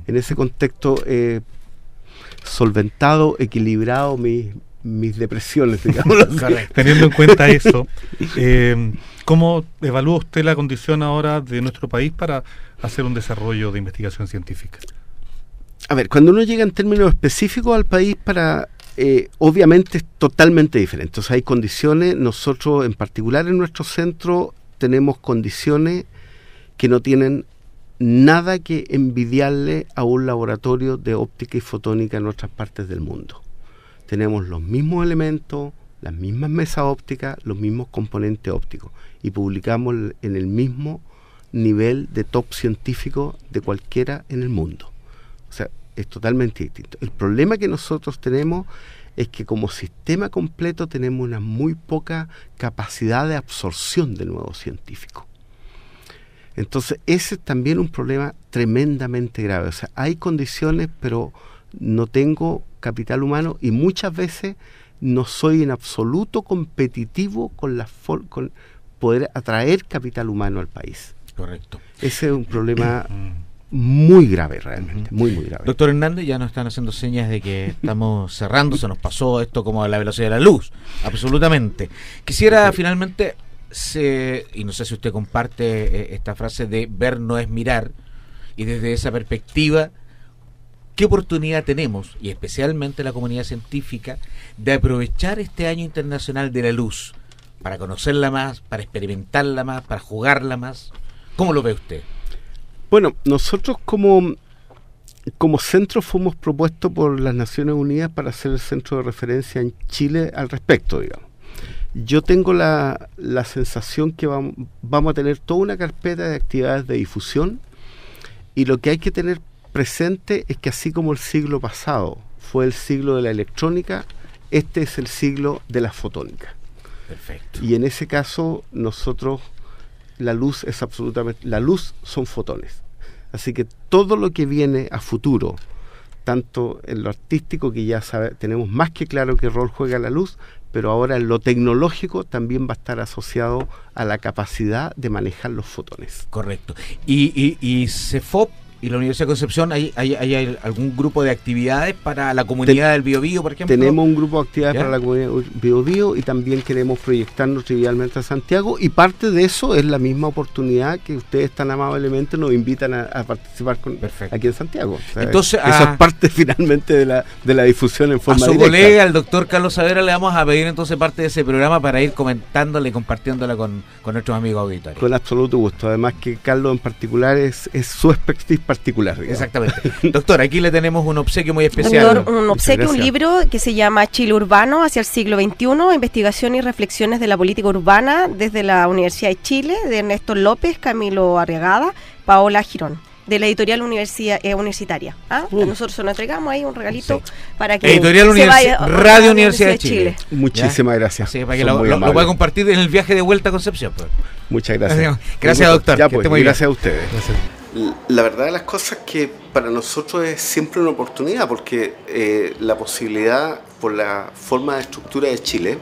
En ese contexto solventado, equilibrado mis depresiones, digamos. Teniendo en cuenta eso, ¿cómo evalúa usted la condición ahora de nuestro país para hacer un desarrollo de investigación científica? A ver, cuando uno llega en términos específicos al país, obviamente es totalmente diferente. O sea, hay condiciones, nosotros en particular en nuestro centro tenemos condiciones que no tienen nada que envidiarle a un laboratorio de óptica y fotónica en otras partes del mundo. Tenemos los mismos elementos, las mismas mesas ópticas, los mismos componentes ópticos, y publicamos en el mismo nivel de top científico de cualquiera en el mundo. O sea, es totalmente distinto. El problema que nosotros tenemos es que como sistema completo tenemos una muy poca capacidad de absorción de nuevos científicos. Entonces ese es también un problema tremendamente grave. O sea, hay condiciones, pero no tengo capital humano y muchas veces no soy en absoluto competitivo con poder atraer capital humano al país. Correcto. Ese es un problema muy grave realmente, muy grave. Doctor Hernández, ya nos están haciendo señas de que estamos cerrando, se nos pasó esto como a la velocidad de la luz, absolutamente. Quisiera finalmente, y no sé si usted comparte esta frase de ver no es mirar, y desde esa perspectiva, ¿qué oportunidad tenemos, y especialmente la comunidad científica, de aprovechar este año internacional de la luz para conocerla más, para experimentarla más, para jugarla más? ¿Cómo lo ve usted? Bueno, nosotros como centro fuimos propuestos por las Naciones Unidas para ser el centro de referencia en Chile al respecto, digamos. Yo tengo la sensación que vamos a tener toda una carpeta de actividades de difusión, y lo que hay que tener presente es que así como el siglo pasado fue el siglo de la electrónica, este es el siglo de la fotónica. Perfecto. Y en ese caso nosotros, la luz son fotones. Así que todo lo que viene a futuro, tanto en lo artístico, que ya tenemos más que claro qué rol juega la luz, pero ahora en lo tecnológico también va a estar asociado a la capacidad de manejar los fotones. Correcto. Y CEFOP y la Universidad de Concepción, ¿hay algún grupo de actividades para la comunidad del Biobío, por ejemplo? Tenemos un grupo de actividades, ¿ya?, para la comunidad del Biobío, y también queremos proyectarnos trivialmente a Santiago, y parte de eso es la misma oportunidad que ustedes tan amablemente nos invitan a participar aquí en Santiago. O sea, entonces, eso es parte finalmente de la difusión en forma directa. A su colega, el doctor Carlos Saavedra, le vamos a pedir entonces parte de ese programa para ir comentándola y compartiéndola con nuestros amigos auditores. Con absoluto gusto. Además que Carlos en particular es su expertise particular, digamos. Exactamente. Doctor, aquí le tenemos un obsequio muy especial. Doctor, un obsequio, un libro que se llama Chile Urbano hacia el siglo XXI, investigación y reflexiones de la política urbana desde la Universidad de Chile, de Ernesto López, Camilo Arriagada, Paola Girón, de la editorial universitaria. Nosotros se lo entregamos ahí, un regalito, para que editorial Radio Universidad de Chile. Muchísimas gracias. Sí, para que lo pueda compartir en el viaje de vuelta a Concepción. Pues. Muchas gracias. Gracias, doctor. Ya, pues, gracias a ustedes. Gracias. La verdad de las cosas es que para nosotros es siempre una oportunidad, porque la posibilidad, por la forma de estructura de Chile,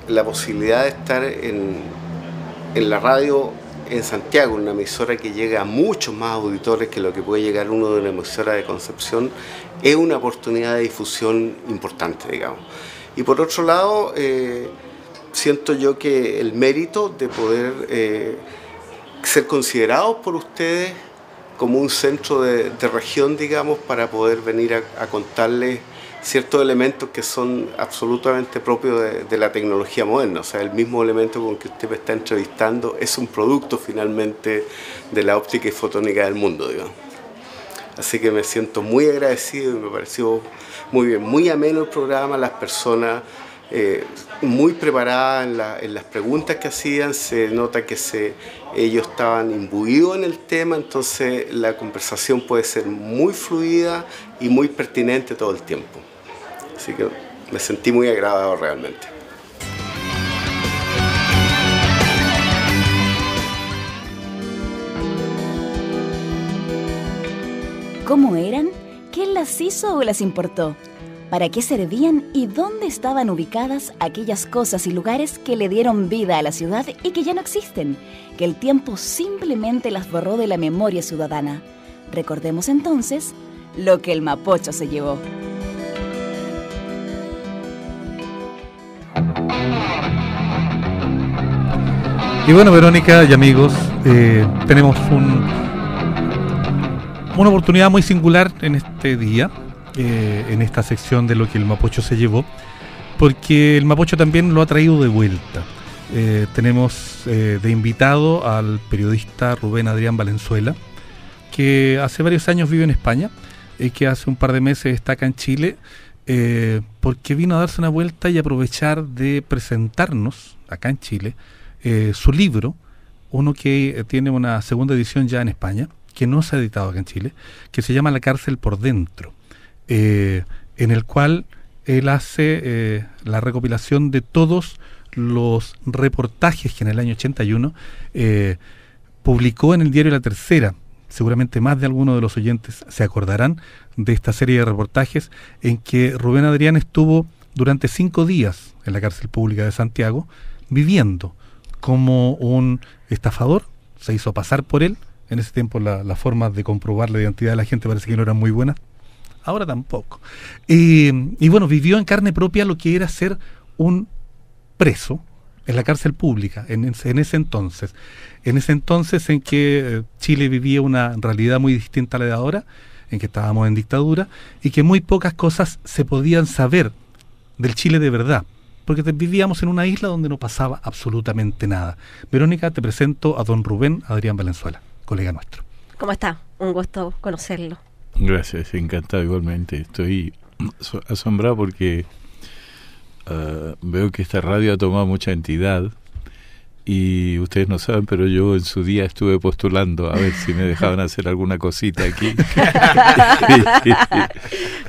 la posibilidad de estar en la radio en Santiago, una emisora que llega a muchos más auditores que lo que puede llegar uno de una emisora de Concepción, es una oportunidad de difusión importante, digamos. Y por otro lado, siento yo que el mérito de poder ser considerados por ustedes como un centro de región, digamos, para poder venir a contarles ciertos elementos que son absolutamente propios de la tecnología moderna. O sea, el mismo elemento con que usted me está entrevistando es un producto finalmente de la óptica y fotónica del mundo, digamos. Así que me siento muy agradecido y me pareció muy bien, muy ameno el programa, las personas muy preparadas en las preguntas que hacían, se nota que ellos estaban imbuidos en el tema, entonces la conversación puede ser muy fluida y muy pertinente todo el tiempo. Así que me sentí muy agradado realmente. ¿Cómo eran? ¿Quién las hizo o las importó? ¿Para qué servían y dónde estaban ubicadas aquellas cosas y lugares que le dieron vida a la ciudad y que ya no existen? Que el tiempo simplemente las borró de la memoria ciudadana. Recordemos entonces lo que el Mapocho se llevó. Y bueno, Verónica y amigos, tenemos una oportunidad muy singular en este día, en esta sección de lo que el Mapocho se llevó, porque el Mapocho también lo ha traído de vuelta. Tenemos de invitado al periodista Rubén Adrián Valenzuela, que hace varios años vive en España y que hace un par de meses está acá en Chile, porque vino a darse una vuelta y aprovechar de presentarnos acá en Chile su libro, uno que tiene una segunda edición ya en España, que no se ha editado acá en Chile, que se llama La cárcel por dentro, en el cual él hace la recopilación de todos los reportajes que en el año 81 publicó en el diario La Tercera. Seguramente más de algunos de los oyentes se acordarán de esta serie de reportajes en que Rubén Adrián estuvo durante 5 días en la cárcel pública de Santiago, viviendo como un estafador. Se hizo pasar por él. En ese tiempo las formas de comprobar la identidad de la gente parece que no eran muy buenas. Ahora tampoco. Y bueno, vivió en carne propia lo que era ser un preso en la cárcel pública en ese entonces. En ese entonces en que Chile vivía una realidad muy distinta a la de ahora, en que estábamos en dictadura, y que muy pocas cosas se podían saber del Chile de verdad, porque vivíamos en una isla donde no pasaba absolutamente nada. Verónica, te presento a don Rubén Adrián Valenzuela, colega nuestro. ¿Cómo está? Un gusto conocerlo. Gracias, encantado igualmente. Estoy asombrado porque veo que esta radio ha tomado mucha entidad y ustedes no saben, pero yo en su día estuve postulando a ver si me dejaban hacer alguna cosita aquí.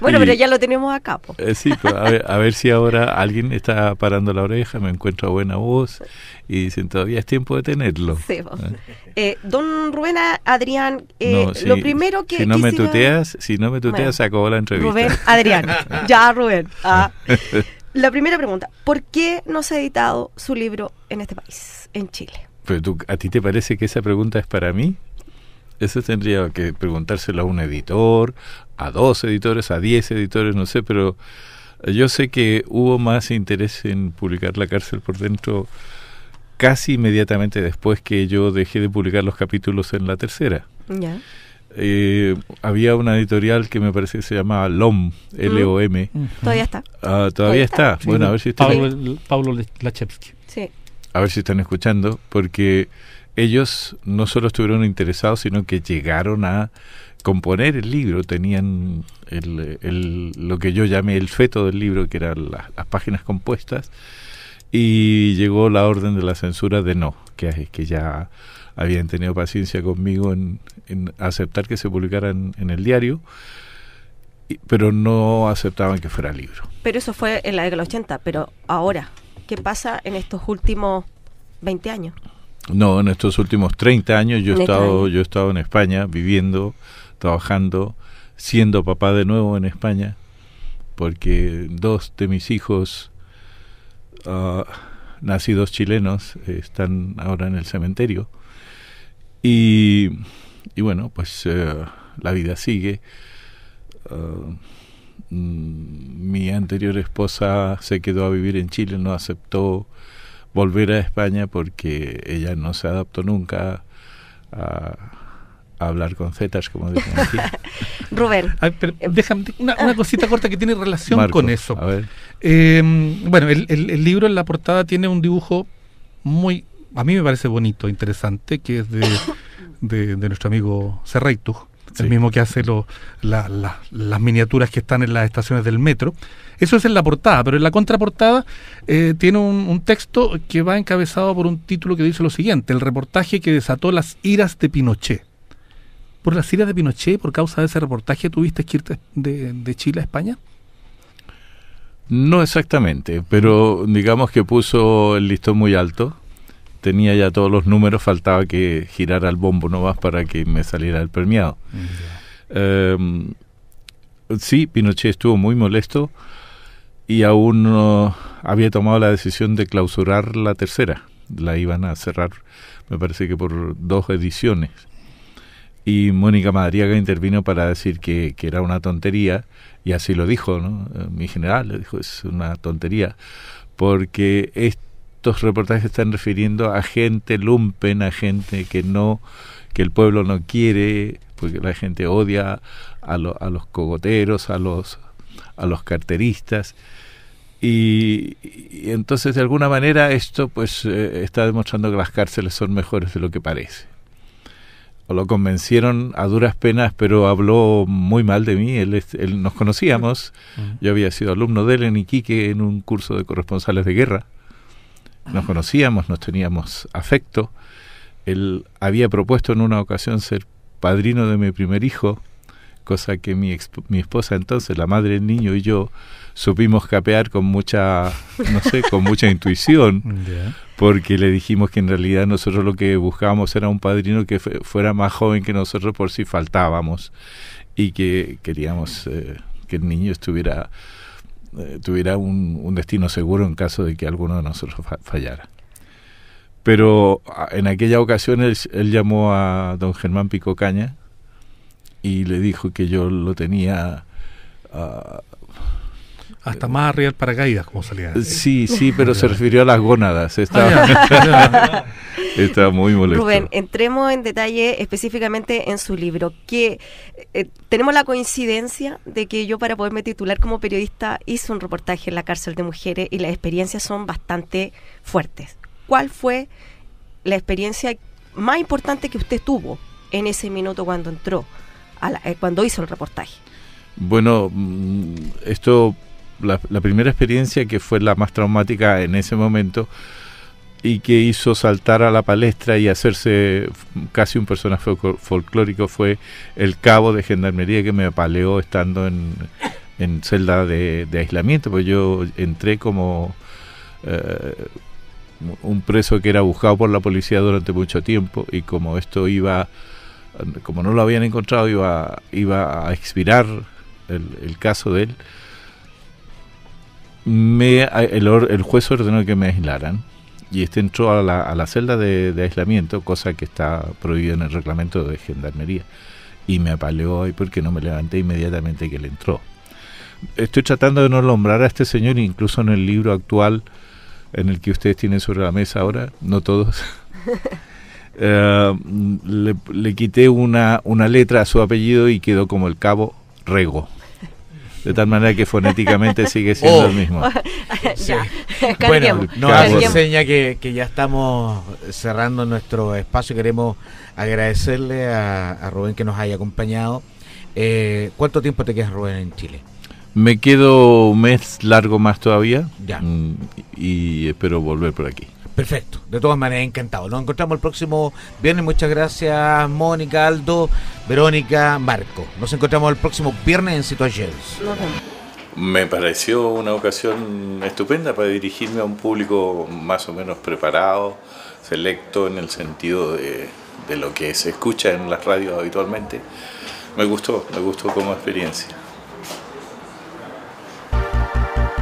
Bueno, pero ya lo tenemos acá, po. Sí, pues, a ver si ahora alguien está parando la oreja, me encuentro a buena voz y dicen todavía es tiempo de tenerlo. Sí, don Rubén Adrián, no, lo primero que si no me tuteas, bueno, se acabó la entrevista. Rubén Adrián, ya Rubén. La primera pregunta, ¿por qué no se ha editado su libro en este país, en Chile? Pero ¿a ti te parece que esa pregunta es para mí? Eso tendría que preguntárselo a un editor, a 2 editores, a 10 editores, no sé, pero yo sé que hubo más interés en publicar La cárcel por dentro casi inmediatamente después que yo dejé de publicar los capítulos en La Tercera. Ya. Había una editorial que me parece que se llamaba LOM, L-O-M. Todavía está. Todavía está. Sí, bueno, a ver si Pablo Lachevsky. Sí. A ver si están escuchando, porque ellos no solo estuvieron interesados, sino que llegaron a componer el libro. Tenían lo que yo llamé el feto del libro, que eran las páginas compuestas, y llegó la orden de la censura de no, que ya habían tenido paciencia conmigo en aceptar que se publicaran en el diario, pero no aceptaban que fuera libro. Pero eso fue en la década del 80, pero ahora, ¿qué pasa en estos últimos 20 años? No, en estos últimos 30 años yo he estado en España, viviendo, trabajando, siendo papá de nuevo en España, porque 2 de mis hijos nacidos chilenos están ahora en el cementerio. Y bueno, pues la vida sigue. Mi anterior esposa se quedó a vivir en Chile, no aceptó volver a España porque ella no se adaptó nunca a hablar con zetas, como dicen aquí. Rubén. Déjame una cosita corta que tiene relación Marco, con eso. A ver. Bueno, el libro en la portada tiene un dibujo muy, a mí me parece bonito, interesante, que es de nuestro amigo Serreitug, Sí. el mismo que hace las miniaturas que están en las estaciones del metro. Eso es en la portada, pero en la contraportada tiene un texto que va encabezado por un título que dice lo siguiente: el reportaje que desató las iras de Pinochet. ¿Por las iras de Pinochet, por causa de ese reportaje, tuviste que irte de Chile a España? No exactamente, pero digamos que puso el listón muy alto. Tenía ya todos los números, faltaba que girara el bombo nomás para que me saliera el premiado. Sí, Pinochet estuvo muy molesto y aún no había tomado la decisión de clausurar La Tercera. La iban a cerrar, me parece que por 2 ediciones. Y Mónica Madariaga intervino para decir que era una tontería, y así lo dijo, ¿no? Mi general le dijo, es una tontería, porque estos reportajes están refiriendo a gente lumpen, a gente que el pueblo no quiere, porque la gente odia a los cogoteros, a los carteristas, y entonces de alguna manera esto pues está demostrando que las cárceles son mejores de lo que parece. O lo convencieron a duras penas, pero habló muy mal de mí. Él nos conocíamos, yo había sido alumno de él en Iquique en un curso de corresponsales de guerra. Nos conocíamos, nos teníamos afecto. Él había propuesto en una ocasión ser padrino de mi primer hijo, cosa que mi esposa entonces, la madre del niño, y yo supimos capear con mucha, no sé, con mucha intuición, porque le dijimos que en realidad nosotros lo que buscábamos era un padrino que fuera más joven que nosotros por si faltábamos, y que queríamos que el niño tuviera un destino seguro en caso de que alguno de nosotros fallara. Pero en aquella ocasión él llamó a don Germán Picocaña y le dijo que yo lo tenía... hasta más arriba del paracaídas, como salía. Sí, pero se refirió a las gónadas. Estaba muy molesto. Rubén, entremos en detalle específicamente en su libro, que tenemos la coincidencia de que yo, para poderme titular como periodista, hice un reportaje en la cárcel de mujeres y las experiencias son bastante fuertes. ¿Cuál fue la experiencia más importante que usted tuvo en ese minuto cuando entró, cuando hizo el reportaje? Bueno, la primera experiencia, que fue la más traumática en ese momento y que hizo saltar a la palestra y hacerse casi un personaje folclórico, fue el cabo de gendarmería que me apaleó estando en celda de aislamiento, porque yo entré como un preso que era buscado por la policía durante mucho tiempo, y como como no lo habían encontrado, iba a expirar el caso de él. El juez ordenó que me aislaran, y entró a la celda de aislamiento, cosa que está prohibida en el reglamento de gendarmería, y me apaleó ahí porque no me levanté inmediatamente que él entró. Estoy tratando de no nombrar a este señor, incluso en el libro actual en el que ustedes tienen sobre la mesa ahora, no todos. Le quité una letra a su apellido y quedó como el cabo Rego, de tal manera que fonéticamente sigue siendo el mismo. Sí. Bueno, nos enseña que ya estamos cerrando nuestro espacio. Queremos agradecerle a Rubén que nos haya acompañado. ¿Cuánto tiempo te quedas, Rubén, en Chile? Me quedo un mes largo más todavía, ya, y espero volver por aquí. Perfecto, de todas maneras, encantado. Nos encontramos el próximo viernes. Muchas gracias, Mónica, Aldo, Verónica, Marco. Nos encontramos el próximo viernes en Situations. Me pareció una ocasión estupenda para dirigirme a un público más o menos preparado, selecto en el sentido de lo que se escucha en las radios habitualmente. Me gustó como experiencia.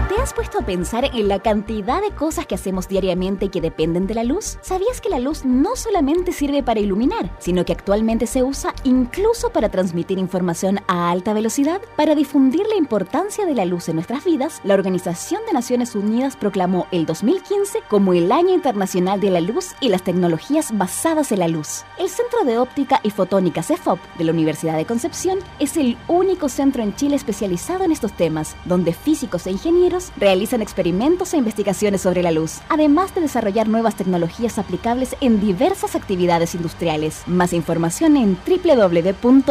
¿Te has puesto a pensar en la cantidad de cosas que hacemos diariamente y que dependen de la luz? ¿Sabías que la luz no solamente sirve para iluminar, sino que actualmente se usa incluso para transmitir información a alta velocidad? Para difundir la importancia de la luz en nuestras vidas, la Organización de Naciones Unidas proclamó el 2015 como el Año Internacional de la Luz y las Tecnologías Basadas en la Luz. El Centro de Óptica y Fotónica CEFOP de la Universidad de Concepción es el único centro en Chile especializado en estos temas, donde físicos e ingenieros realizan experimentos e investigaciones sobre la luz, además de desarrollar nuevas tecnologías aplicables en diversas actividades industriales. Más información en www.cefop.cl.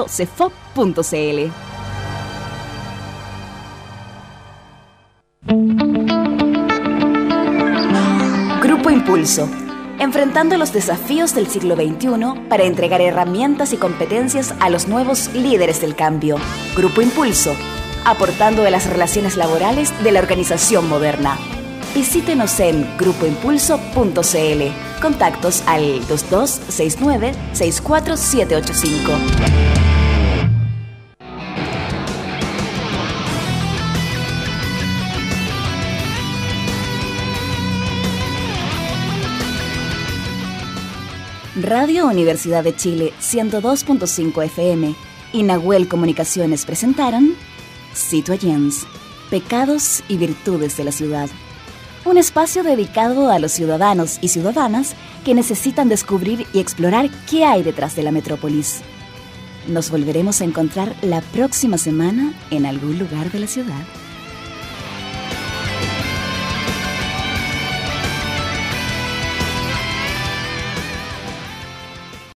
Grupo Impulso. Enfrentando los desafíos del siglo XXI para entregar herramientas y competencias a los nuevos líderes del cambio. Grupo Impulso, aportando a las relaciones laborales de la organización moderna. Visítenos en grupoimpulso.cl. Contactos al 2269-64785. Radio Universidad de Chile 102.5 FM y Nahuel Comunicaciones presentaron Situations, Pecados y Virtudes de la Ciudad. Un espacio dedicado a los ciudadanos y ciudadanas que necesitan descubrir y explorar qué hay detrás de la metrópolis. Nos volveremos a encontrar la próxima semana en algún lugar de la ciudad.